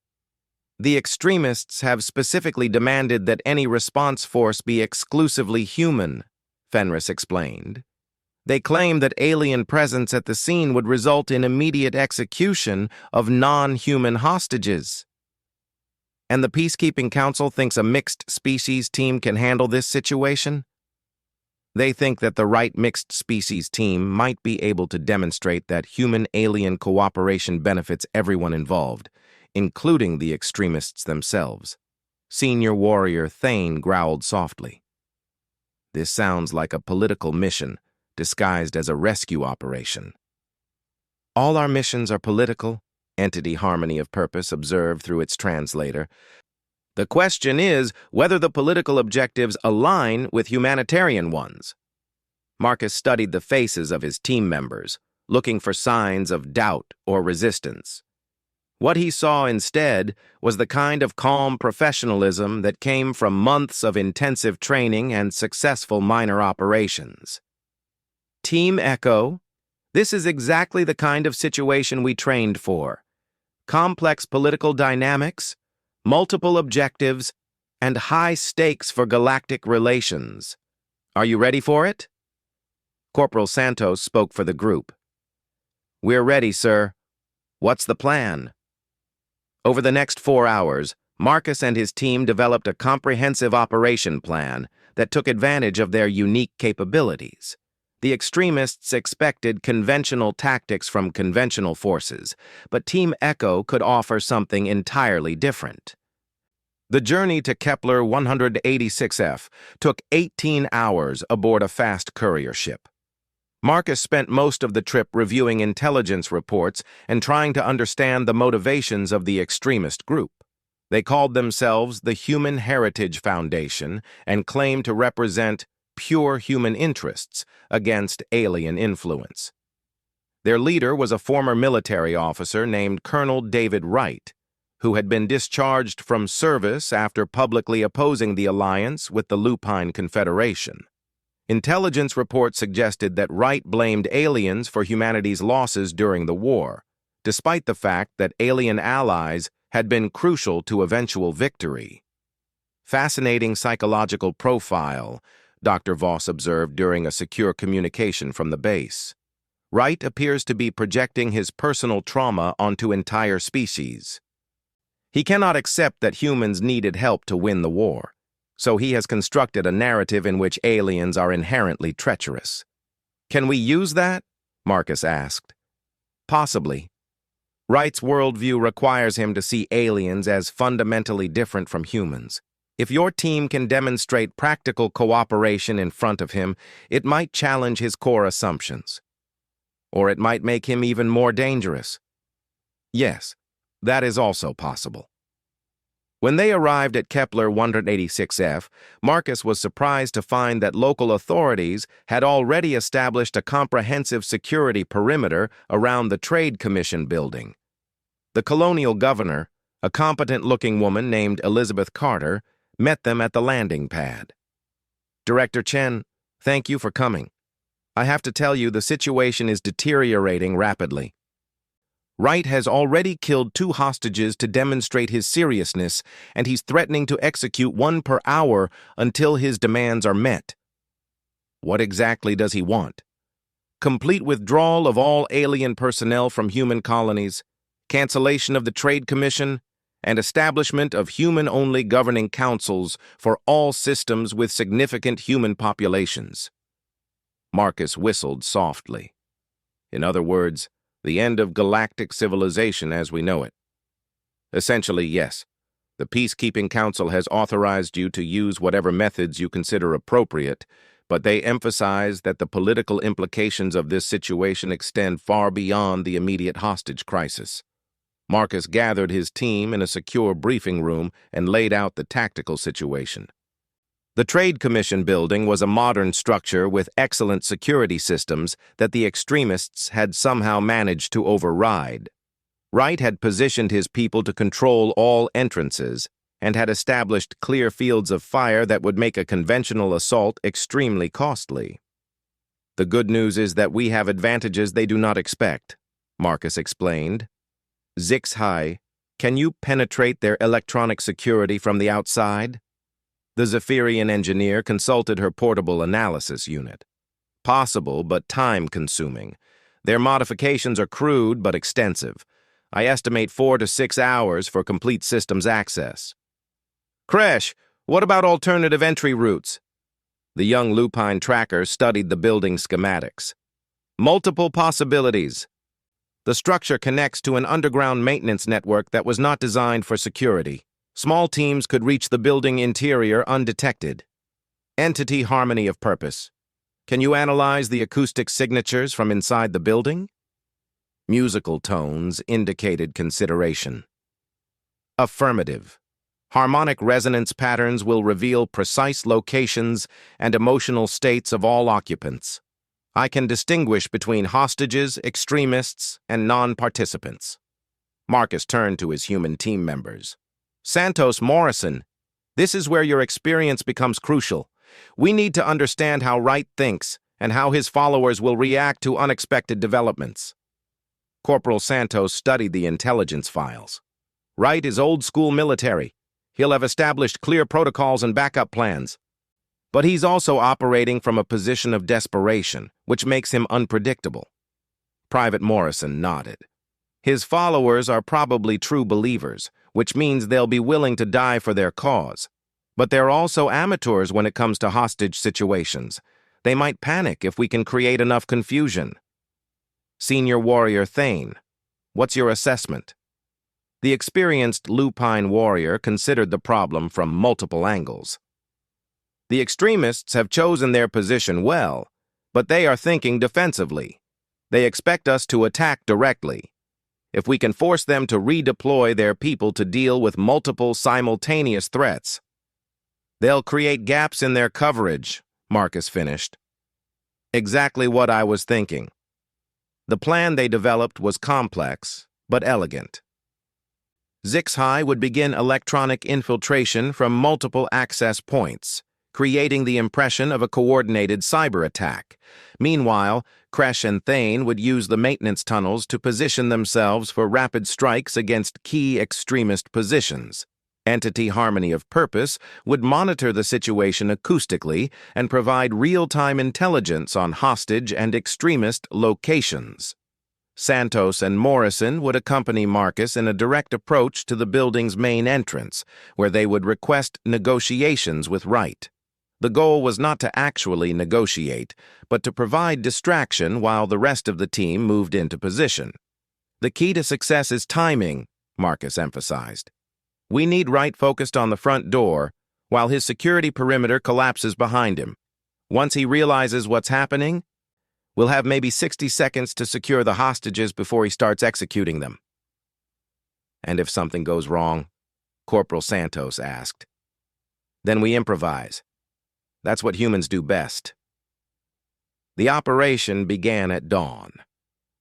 The extremists have specifically demanded that any response force be exclusively human, Fenris explained. They claim that alien presence at the scene would result in immediate execution of non-human hostages. And the Peacekeeping Council thinks a mixed species team can handle this situation? They think that the right mixed species team might be able to demonstrate that human-alien cooperation benefits everyone involved, including the extremists themselves. Senior warrior Thane growled softly. This sounds like a political mission, disguised as a rescue operation. All our missions are political, Entity Harmony of Purpose observed through its translator. The question is whether the political objectives align with humanitarian ones. Marcus studied the faces of his team members, looking for signs of doubt or resistance. What he saw instead was the kind of calm professionalism that came from months of intensive training and successful minor operations. Team Echo, this is exactly the kind of situation we trained for. Complex political dynamics, multiple objectives, and high stakes for galactic relations. Are you ready for it? Corporal Santos spoke for the group. We're ready, sir. What's the plan? Over the next 4 hours, Marcus and his team developed a comprehensive operation plan that took advantage of their unique capabilities. The extremists expected conventional tactics from conventional forces, but Team Echo could offer something entirely different. The journey to Kepler 186F took 18 hours aboard a fast courier ship. Marcus spent most of the trip reviewing intelligence reports and trying to understand the motivations of the extremist group. They called themselves the Human Heritage Foundation and claimed to represent pure human interests against alien influence. Their leader was a former military officer named Colonel David Wright, who had been discharged from service after publicly opposing the alliance with the Lupine Confederation. Intelligence reports suggested that Wright blamed aliens for humanity's losses during the war, despite the fact that alien allies had been crucial to eventual victory. Fascinating psychological profile, Dr. Voss observed during a secure communication from the base. Wright appears to be projecting his personal trauma onto entire species. He cannot accept that humans needed help to win the war, so he has constructed a narrative in which aliens are inherently treacherous. Can we use that? Marcus asked. Possibly. Wright's worldview requires him to see aliens as fundamentally different from humans. If your team can demonstrate practical cooperation in front of him, it might challenge his core assumptions. Or it might make him even more dangerous. Yes, that is also possible. When they arrived at Kepler 186F, Marcus was surprised to find that local authorities had already established a comprehensive security perimeter around the Trade Commission building. The colonial governor, a competent-looking woman named Elizabeth Carter, met them at the landing pad. Director Chen, thank you for coming. I have to tell you the situation is deteriorating rapidly. Wright has already killed 2 hostages to demonstrate his seriousness, and he's threatening to execute 1 per hour until his demands are met. What exactly does he want? Complete withdrawal of all alien personnel from human colonies, cancellation of the Trade Commission, and establishment of human-only governing councils for all systems with significant human populations. Marcus whistled softly. In other words, the end of galactic civilization as we know it. Essentially, yes. The Peacekeeping Council has authorized you to use whatever methods you consider appropriate, but they emphasize that the political implications of this situation extend far beyond the immediate hostage crisis. Marcus gathered his team in a secure briefing room and laid out the tactical situation. The Trade Commission building was a modern structure with excellent security systems that the extremists had somehow managed to override. Wright had positioned his people to control all entrances and had established clear fields of fire that would make a conventional assault extremely costly. The good news is that we have advantages they do not expect, Marcus explained. Zixhai, can you penetrate their electronic security from the outside? The Zephyrian engineer consulted her portable analysis unit. Possible, but time-consuming. Their modifications are crude, but extensive. I estimate 4 to 6 hours for complete systems access. Kresh, what about alternative entry routes? The young lupine tracker studied the building schematics. Multiple possibilities. The structure connects to an underground maintenance network that was not designed for security. Small teams could reach the building interior undetected. Entity harmony of purpose. Can you analyze the acoustic signatures from inside the building? Musical tones indicated consideration. Affirmative. Harmonic resonance patterns will reveal precise locations and emotional states of all occupants. I can distinguish between hostages, extremists, and non-participants. Marcus turned to his human team members. Santos Morrison, this is where your experience becomes crucial. We need to understand how Wright thinks and how his followers will react to unexpected developments. Corporal Santos studied the intelligence files. Wright is old-school military. He'll have established clear protocols and backup plans. But he's also operating from a position of desperation, which makes him unpredictable. Private Morrison nodded. His followers are probably true believers, which means they'll be willing to die for their cause. But they're also amateurs when it comes to hostage situations. They might panic if we can create enough confusion. Senior Warrior Thane, what's your assessment? The experienced lupine warrior considered the problem from multiple angles. The extremists have chosen their position well, but they are thinking defensively. They expect us to attack directly. If we can force them to redeploy their people to deal with multiple simultaneous threats, they'll create gaps in their coverage, Marcus finished. Exactly what I was thinking. The plan they developed was complex, but elegant. Zixhai would begin electronic infiltration from multiple access points, creating the impression of a coordinated cyber attack. Meanwhile, Kresh and Thane would use the maintenance tunnels to position themselves for rapid strikes against key extremist positions. Entity harmony of purpose would monitor the situation acoustically and provide real-time intelligence on hostage and extremist locations. Santos and Morrison would accompany Marcus in a direct approach to the building's main entrance, where they would request negotiations with Wright. The goal was not to actually negotiate, but to provide distraction while the rest of the team moved into position. The key to success is timing, Marcus emphasized. We need Wright focused on the front door, while his security perimeter collapses behind him. Once he realizes what's happening, we'll have maybe 60 seconds to secure the hostages before he starts executing them. And if something goes wrong? Corporal Santos asked. Then we improvise. That's what humans do best. The operation began at dawn.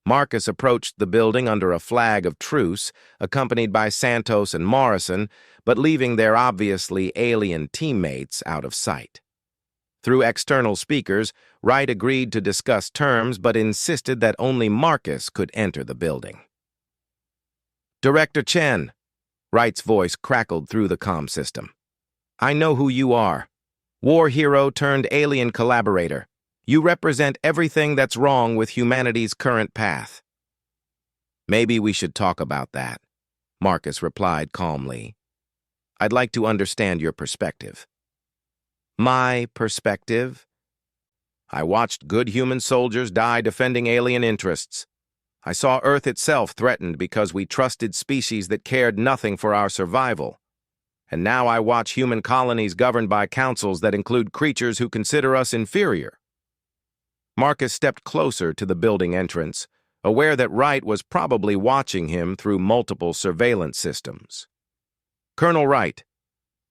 Marcus approached the building under a flag of truce, accompanied by Santos and Morrison, but leaving their obviously alien teammates out of sight. Through external speakers, Wright agreed to discuss terms but insisted that only Marcus could enter the building. Director Chen, Wright's voice crackled through the comm system. I know who you are. War hero turned alien collaborator. You represent everything that's wrong with humanity's current path. Maybe we should talk about that, Marcus replied calmly. I'd like to understand your perspective. My perspective? I watched good human soldiers die defending alien interests. I saw Earth itself threatened because we trusted species that cared nothing for our survival. And now I watch human colonies governed by councils that include creatures who consider us inferior. Marcus stepped closer to the building entrance, aware that Wright was probably watching him through multiple surveillance systems. Colonel Wright,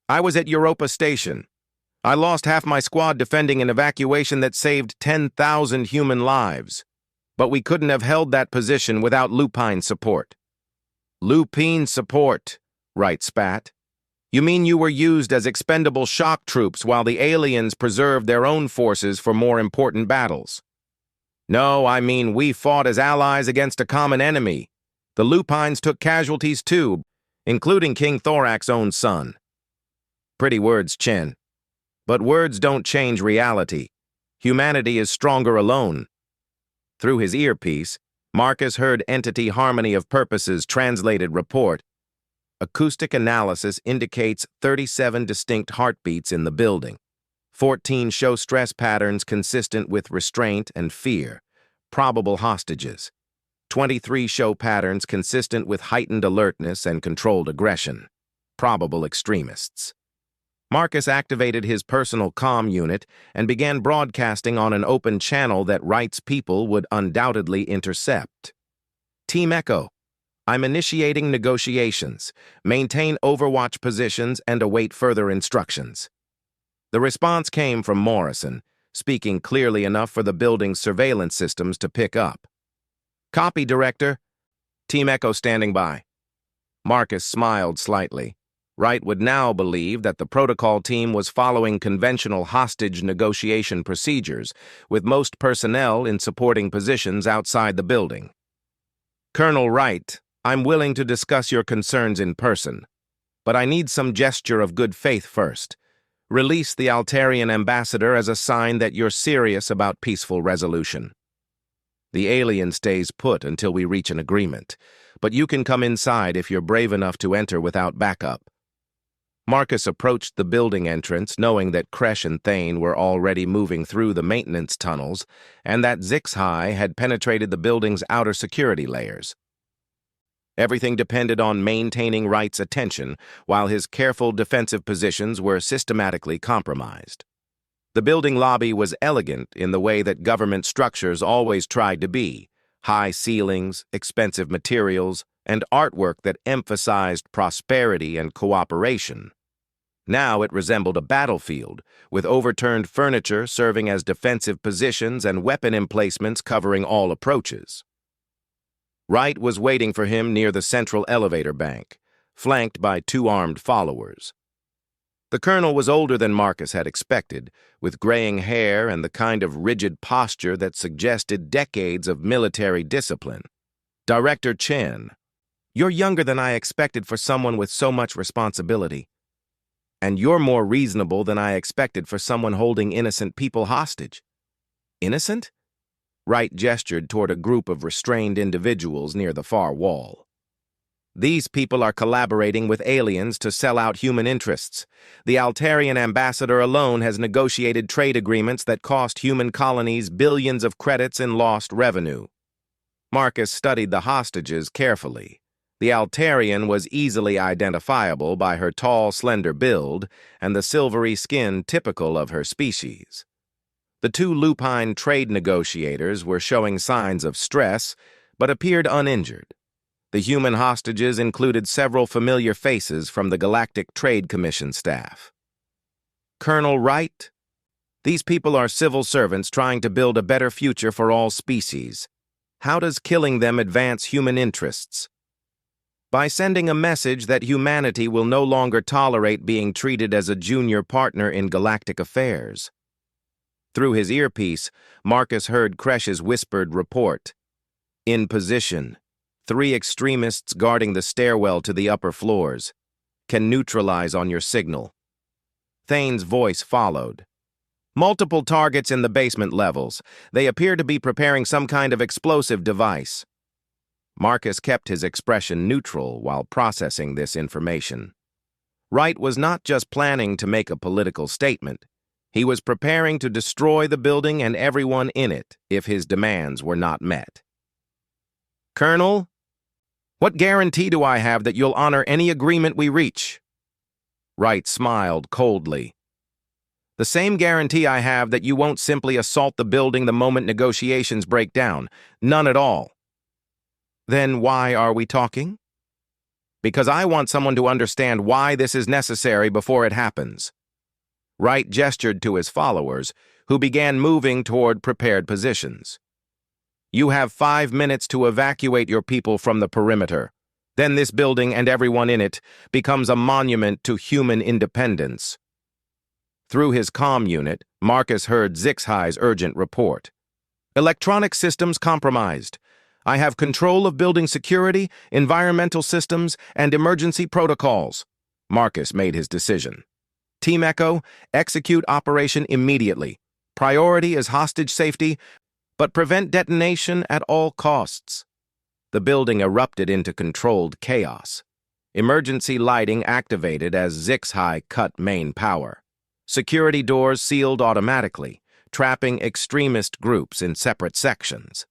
I was at Europa Station. I lost half my squad defending an evacuation that saved 10,000 human lives. But we couldn't have held that position without lupine support. Lupine support, Wright spat. You mean you were used as expendable shock troops while the aliens preserved their own forces for more important battles? No, I mean we fought as allies against a common enemy. The lupines took casualties too, including King Thorak's own son. Pretty words, Chen. But words don't change reality. Humanity is stronger alone. Through his earpiece, Marcus heard Entity Harmony of Purpose's translated report. Acoustic analysis indicates 37 distinct heartbeats in the building. 14 show stress patterns consistent with restraint and fear, probable hostages. 23 show patterns consistent with heightened alertness and controlled aggression, probable extremists. Marcus activated his personal comm unit and began broadcasting on an open channel that Wright's people would undoubtedly intercept. Team Echo, I'm initiating negotiations. Maintain overwatch positions and await further instructions. The response came from Morrison, speaking clearly enough for the building's surveillance systems to pick up. Copy, Director. Team Echo standing by. Marcus smiled slightly. Wright would now believe that the protocol team was following conventional hostage negotiation procedures, with most personnel in supporting positions outside the building. Colonel Wright, I'm willing to discuss your concerns in person, but I need some gesture of good faith first. Release the Altarian ambassador as a sign that you're serious about peaceful resolution. The alien stays put until we reach an agreement, but you can come inside if you're brave enough to enter without backup. Marcus approached the building entrance, knowing that Kresh and Thane were already moving through the maintenance tunnels, and that HFY had penetrated the building's outer security layers. Everything depended on maintaining Wright's attention, while his careful defensive positions were systematically compromised. The building lobby was elegant in the way that government structures always tried to be: high ceilings, expensive materials, and artwork that emphasized prosperity and cooperation. Now it resembled a battlefield, with overturned furniture serving as defensive positions and weapon emplacements covering all approaches. Wright was waiting for him near the central elevator bank, flanked by 2 armed followers. The colonel was older than Marcus had expected, with graying hair and the kind of rigid posture that suggested decades of military discipline. Director Chen, you're younger than I expected for someone with so much responsibility. And you're more reasonable than I expected for someone holding innocent people hostage. Innocent? Wright gestured toward a group of restrained individuals near the far wall. These people are collaborating with aliens to sell out human interests. The Altarian ambassador alone has negotiated trade agreements that cost human colonies billions of credits in lost revenue. Marcus studied the hostages carefully. The Altarian was easily identifiable by her tall, slender build and the silvery skin typical of her species. The 2 lupine trade negotiators were showing signs of stress, but appeared uninjured. The human hostages included several familiar faces from the Galactic Trade Commission staff. Colonel Wright, these people are civil servants trying to build a better future for all species. How does killing them advance human interests? By sending a message that humanity will no longer tolerate being treated as a junior partner in galactic affairs. Through his earpiece, Marcus heard Kresh's whispered report. In position. 3 extremists guarding the stairwell to the upper floors. Can neutralize on your signal. Thane's voice followed. Multiple targets in the basement levels. They appear to be preparing some kind of explosive device. Marcus kept his expression neutral while processing this information. Wright was not just planning to make a political statement. He was preparing to destroy the building and everyone in it if his demands were not met. Colonel, what guarantee do I have that you'll honor any agreement we reach? Wright smiled coldly. The same guarantee I have that you won't simply assault the building the moment negotiations break down. None at all. Then why are we talking? Because I want someone to understand why this is necessary before it happens. Wright gestured to his followers, who began moving toward prepared positions. You have 5 minutes to evacuate your people from the perimeter. Then this building and everyone in it becomes a monument to human independence. Through his comm unit, Marcus heard HFY's urgent report. Electronic systems compromised. I have control of building security, environmental systems, and emergency protocols. Marcus made his decision. Team Echo, execute operation immediately. Priority is hostage safety, but prevent detonation at all costs. The building erupted into controlled chaos. Emergency lighting activated as HFY cut main power. Security doors sealed automatically, trapping extremist groups in separate sections.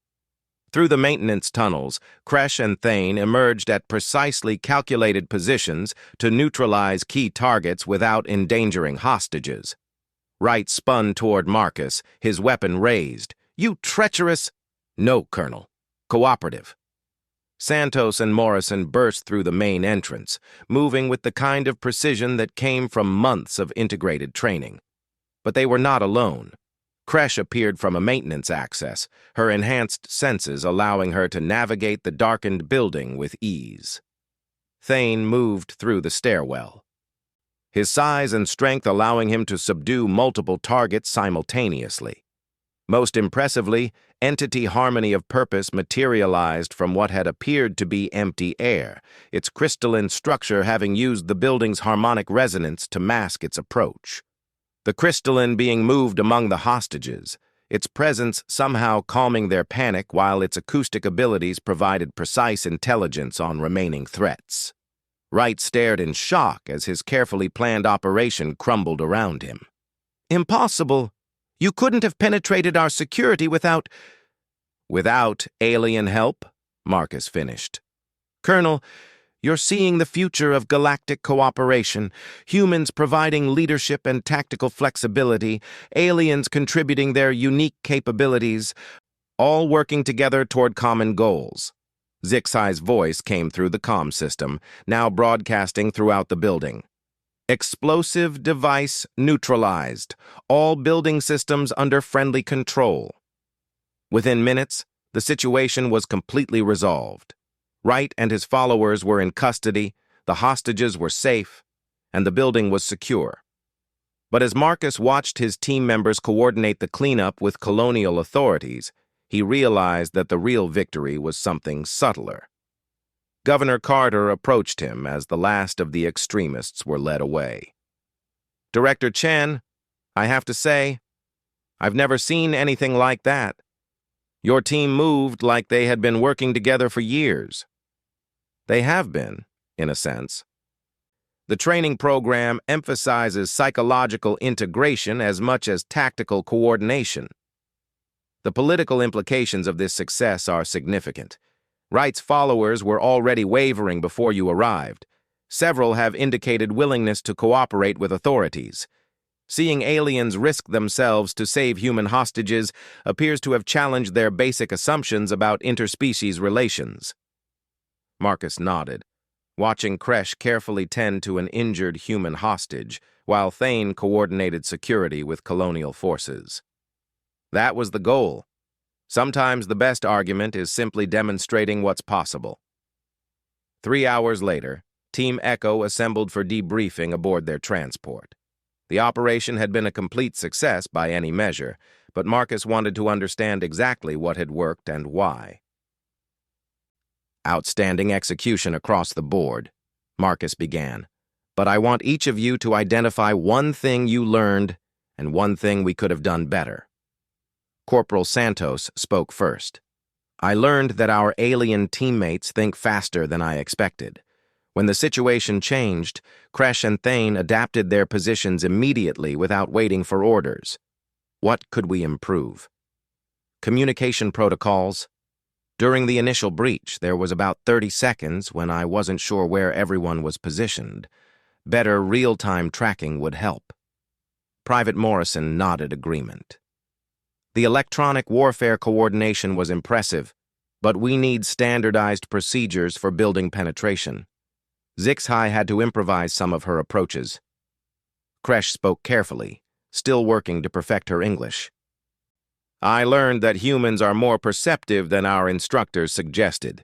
Through the maintenance tunnels, Kresh and Thane emerged at precisely calculated positions to neutralize key targets without endangering hostages. Wright spun toward Marcus, his weapon raised. "You treacherous—" "No, Colonel. Cooperative." Santos and Morrison burst through the main entrance, moving with the kind of precision that came from months of integrated training. But they were not alone. Kresh appeared from a maintenance access, her enhanced senses allowing her to navigate the darkened building with ease. Thane moved through the stairwell, his size and strength allowing him to subdue multiple targets simultaneously. Most impressively, entity harmony of purpose materialized from what had appeared to be empty air, its crystalline structure having used the building's harmonic resonance to mask its approach. The crystalline being moved among the hostages, its presence somehow calming their panic while its acoustic abilities provided precise intelligence on remaining threats. Wright stared in shock as his carefully planned operation crumbled around him. "Impossible! You couldn't have penetrated our security without—" "Without alien help," Marcus finished. "Colonel, you're seeing the future of galactic cooperation, humans providing leadership and tactical flexibility, aliens contributing their unique capabilities, all working together toward common goals." Zixai's voice came through the comm system, now broadcasting throughout the building. "Explosive device neutralized. All building systems under friendly control." Within minutes, the situation was completely resolved. Wright and his followers were in custody, the hostages were safe, and the building was secure. But as Marcus watched his team members coordinate the cleanup with colonial authorities, he realized that the real victory was something subtler. Governor Carter approached him as the last of the extremists were led away. "Director Chen, I have to say, I've never seen anything like that. Your team moved like they had been working together for years." They have been, in a sense. The training program emphasizes psychological integration as much as tactical coordination. The political implications of this success are significant. Wright's followers were already wavering before you arrived. Several have indicated willingness to cooperate with authorities. Seeing aliens risk themselves to save human hostages appears to have challenged their basic assumptions about interspecies relations. Marcus nodded, watching Kresh carefully tend to an injured human hostage, while Thane coordinated security with colonial forces. That was the goal. Sometimes the best argument is simply demonstrating what's possible. 3 hours later, Team Echo assembled for debriefing aboard their transport. The operation had been a complete success by any measure, but Marcus wanted to understand exactly what had worked and why. "Outstanding execution across the board," Marcus began. "But I want each of you to identify one thing you learned and one thing we could have done better." Corporal Santos spoke first. "I learned that our alien teammates think faster than I expected. When the situation changed, Kresh and Thane adapted their positions immediately without waiting for orders. What could we improve? Communication protocols. During the initial breach, there was about 30 seconds when I wasn't sure where everyone was positioned. Better real-time tracking would help." Private Morrison nodded agreement. "The electronic warfare coordination was impressive, but we need standardized procedures for building penetration." Zixai had to improvise some of her approaches. Kresh spoke carefully, still working to perfect her English. "I learned that humans are more perceptive than our instructors suggested.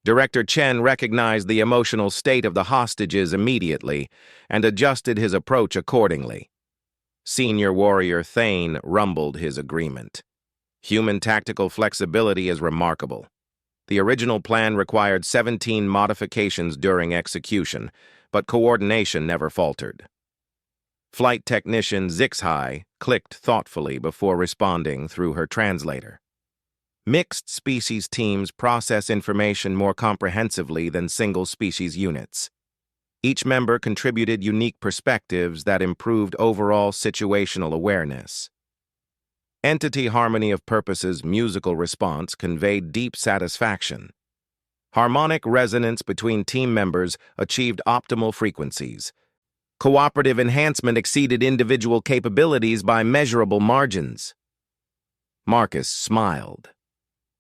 Director Chen recognized the emotional state of the hostages immediately and adjusted his approach accordingly." Senior warrior Thane rumbled his agreement. "Human tactical flexibility is remarkable. The original plan required 17 modifications during execution, but coordination never faltered." Flight technician Zixai clicked thoughtfully before responding through her translator. "Mixed species teams process information more comprehensively than single species units. Each member contributed unique perspectives that improved overall situational awareness. Entity Harmony of Purpose's musical response conveyed deep satisfaction. Harmonic resonance between team members achieved optimal frequencies. Cooperative enhancement exceeded individual capabilities by measurable margins. Marcus smiled.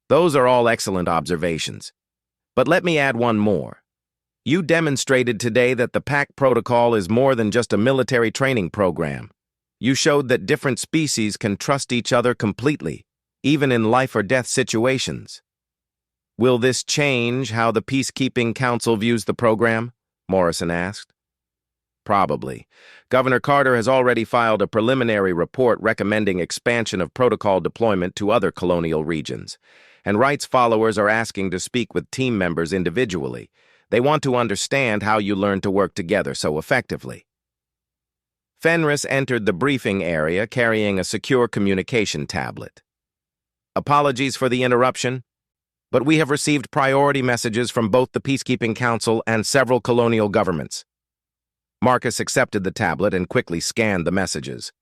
Those are all excellent observations. But let me add one more. You demonstrated today that the Pact Protocol is more than just a military training program. You showed that different species can trust each other completely, even in life-or-death situations. Will this change how the Peacekeeping Council views the program? Morrison asked. Probably. Governor Carter has already filed a preliminary report recommending expansion of protocol deployment to other colonial regions, and Wright's followers are asking to speak with team members individually. They want to understand how you learn to work together so effectively. Fenris entered the briefing area carrying a secure communication tablet. Apologies for the interruption, but we have received priority messages from both the Peacekeeping Council and several colonial governments. Marcus accepted the tablet and quickly scanned the messages.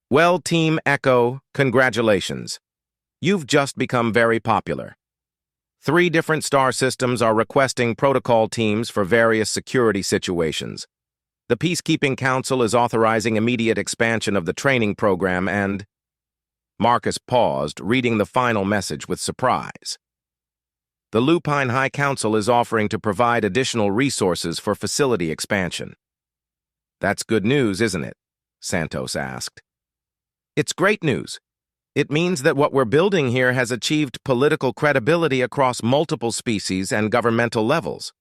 Well, Team Echo, congratulations. You've just become very popular. 3 different star systems are requesting protocol teams for various security situations. The Peacekeeping Council is authorizing immediate expansion of the training program and... Marcus paused, reading the final message with surprise. The Lupine High Council is offering to provide additional resources for facility expansion. That's good news, isn't it? Santos asked. It's great news. It means that what we're building here has achieved political credibility across multiple species and governmental levels.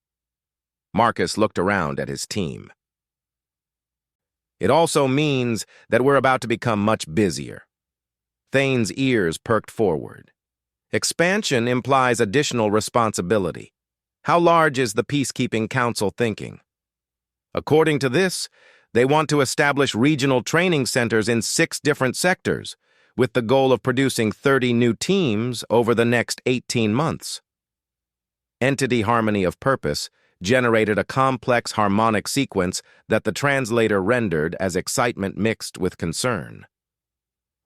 Marcus looked around at his team. It also means that we're about to become much busier. Thane's ears perked forward. Expansion implies additional responsibility. How large is the Peacekeeping Council thinking? According to this, they want to establish regional training centers in 6 different sectors, with the goal of producing 30 new teams over the next 18 months. Entity Harmony of Purpose generated a complex harmonic sequence that the translator rendered as excitement mixed with concern.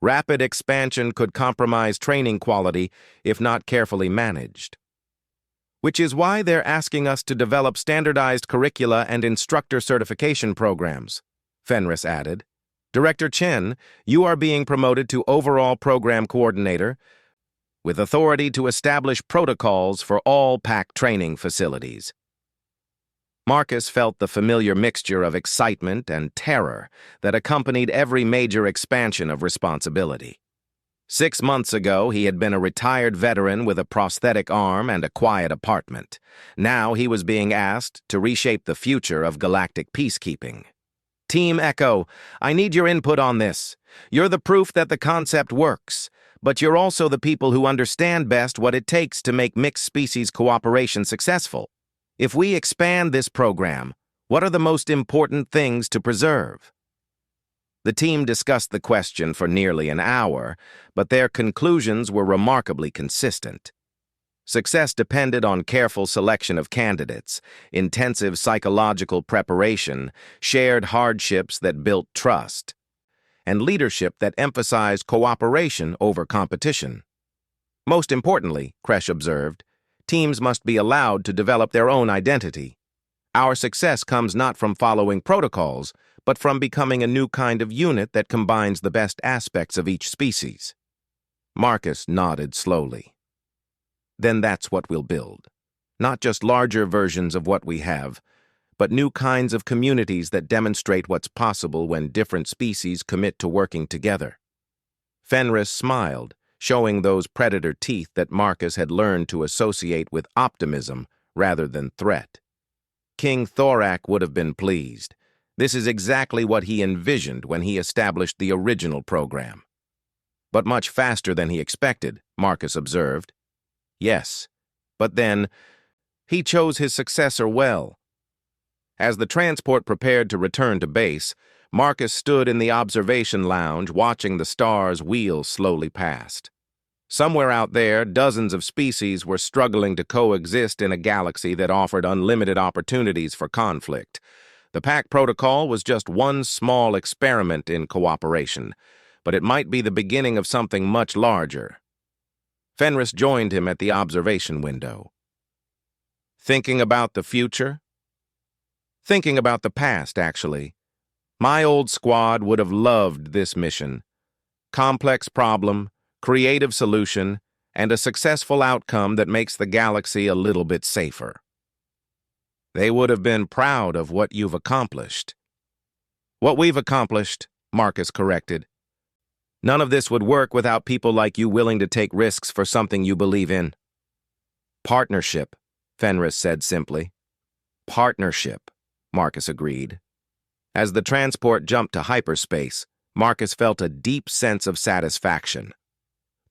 Rapid expansion could compromise training quality if not carefully managed. Which is why they're asking us to develop standardized curricula and instructor certification programs, Fenris added. Director Chen, you are being promoted to overall program coordinator, with authority to establish protocols for all Pact training facilities. Marcus felt the familiar mixture of excitement and terror that accompanied every major expansion of responsibility. 6 months ago, he had been a retired veteran with a prosthetic arm and a quiet apartment. Now he was being asked to reshape the future of galactic peacekeeping. Team Echo, I need your input on this. You're the proof that the concept works, but you're also the people who understand best what it takes to make mixed-species cooperation successful. If we expand this program, what are the most important things to preserve? The team discussed the question for nearly an hour, but their conclusions were remarkably consistent. Success depended on careful selection of candidates, intensive psychological preparation, shared hardships that built trust, and leadership that emphasized cooperation over competition. Most importantly, Kresh observed, teams must be allowed to develop their own identity. Our success comes not from following protocols, but from becoming a new kind of unit that combines the best aspects of each species. Marcus nodded slowly. Then that's what we'll build. Not just larger versions of what we have, but new kinds of communities that demonstrate what's possible when different species commit to working together. Fenris smiled, showing those predator teeth that Marcus had learned to associate with optimism rather than threat. King Thorak would have been pleased. This is exactly what he envisioned when he established the original program. But much faster than he expected, Marcus observed. Yes, but then, he chose his successor well. As the transport prepared to return to base, Marcus stood in the observation lounge watching the stars wheel slowly past. Somewhere out there, dozens of species were struggling to coexist in a galaxy that offered unlimited opportunities for conflict. The Pact Protocol was just one small experiment in cooperation, but it might be the beginning of something much larger. Fenris joined him at the observation window. Thinking about the future? Thinking about the past, actually. My old squad would have loved this mission. Complex problem, creative solution, and a successful outcome that makes the galaxy a little bit safer. They would have been proud of what you've accomplished. What we've accomplished, Marcus corrected. None of this would work without people like you willing to take risks for something you believe in. Partnership, Fenris said simply. Partnership, Marcus agreed. As the transport jumped to hyperspace, Marcus felt a deep sense of satisfaction.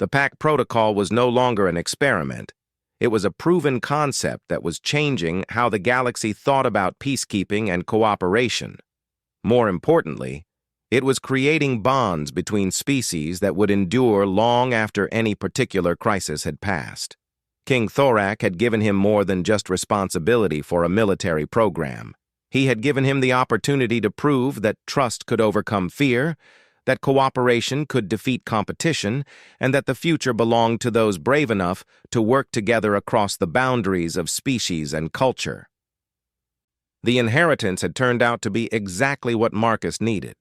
The Pact Protocol was no longer an experiment. It was a proven concept that was changing how the galaxy thought about peacekeeping and cooperation. More importantly, it was creating bonds between species that would endure long after any particular crisis had passed. King Thorak had given him more than just responsibility for a military program. He had given him the opportunity to prove that trust could overcome fear, that cooperation could defeat competition, and that the future belonged to those brave enough to work together across the boundaries of species and culture. The inheritance had turned out to be exactly what Marcus needed,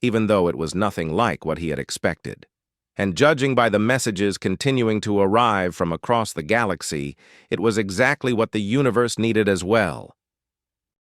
even though it was nothing like what he had expected. And judging by the messages continuing to arrive from across the galaxy, it was exactly what the universe needed as well.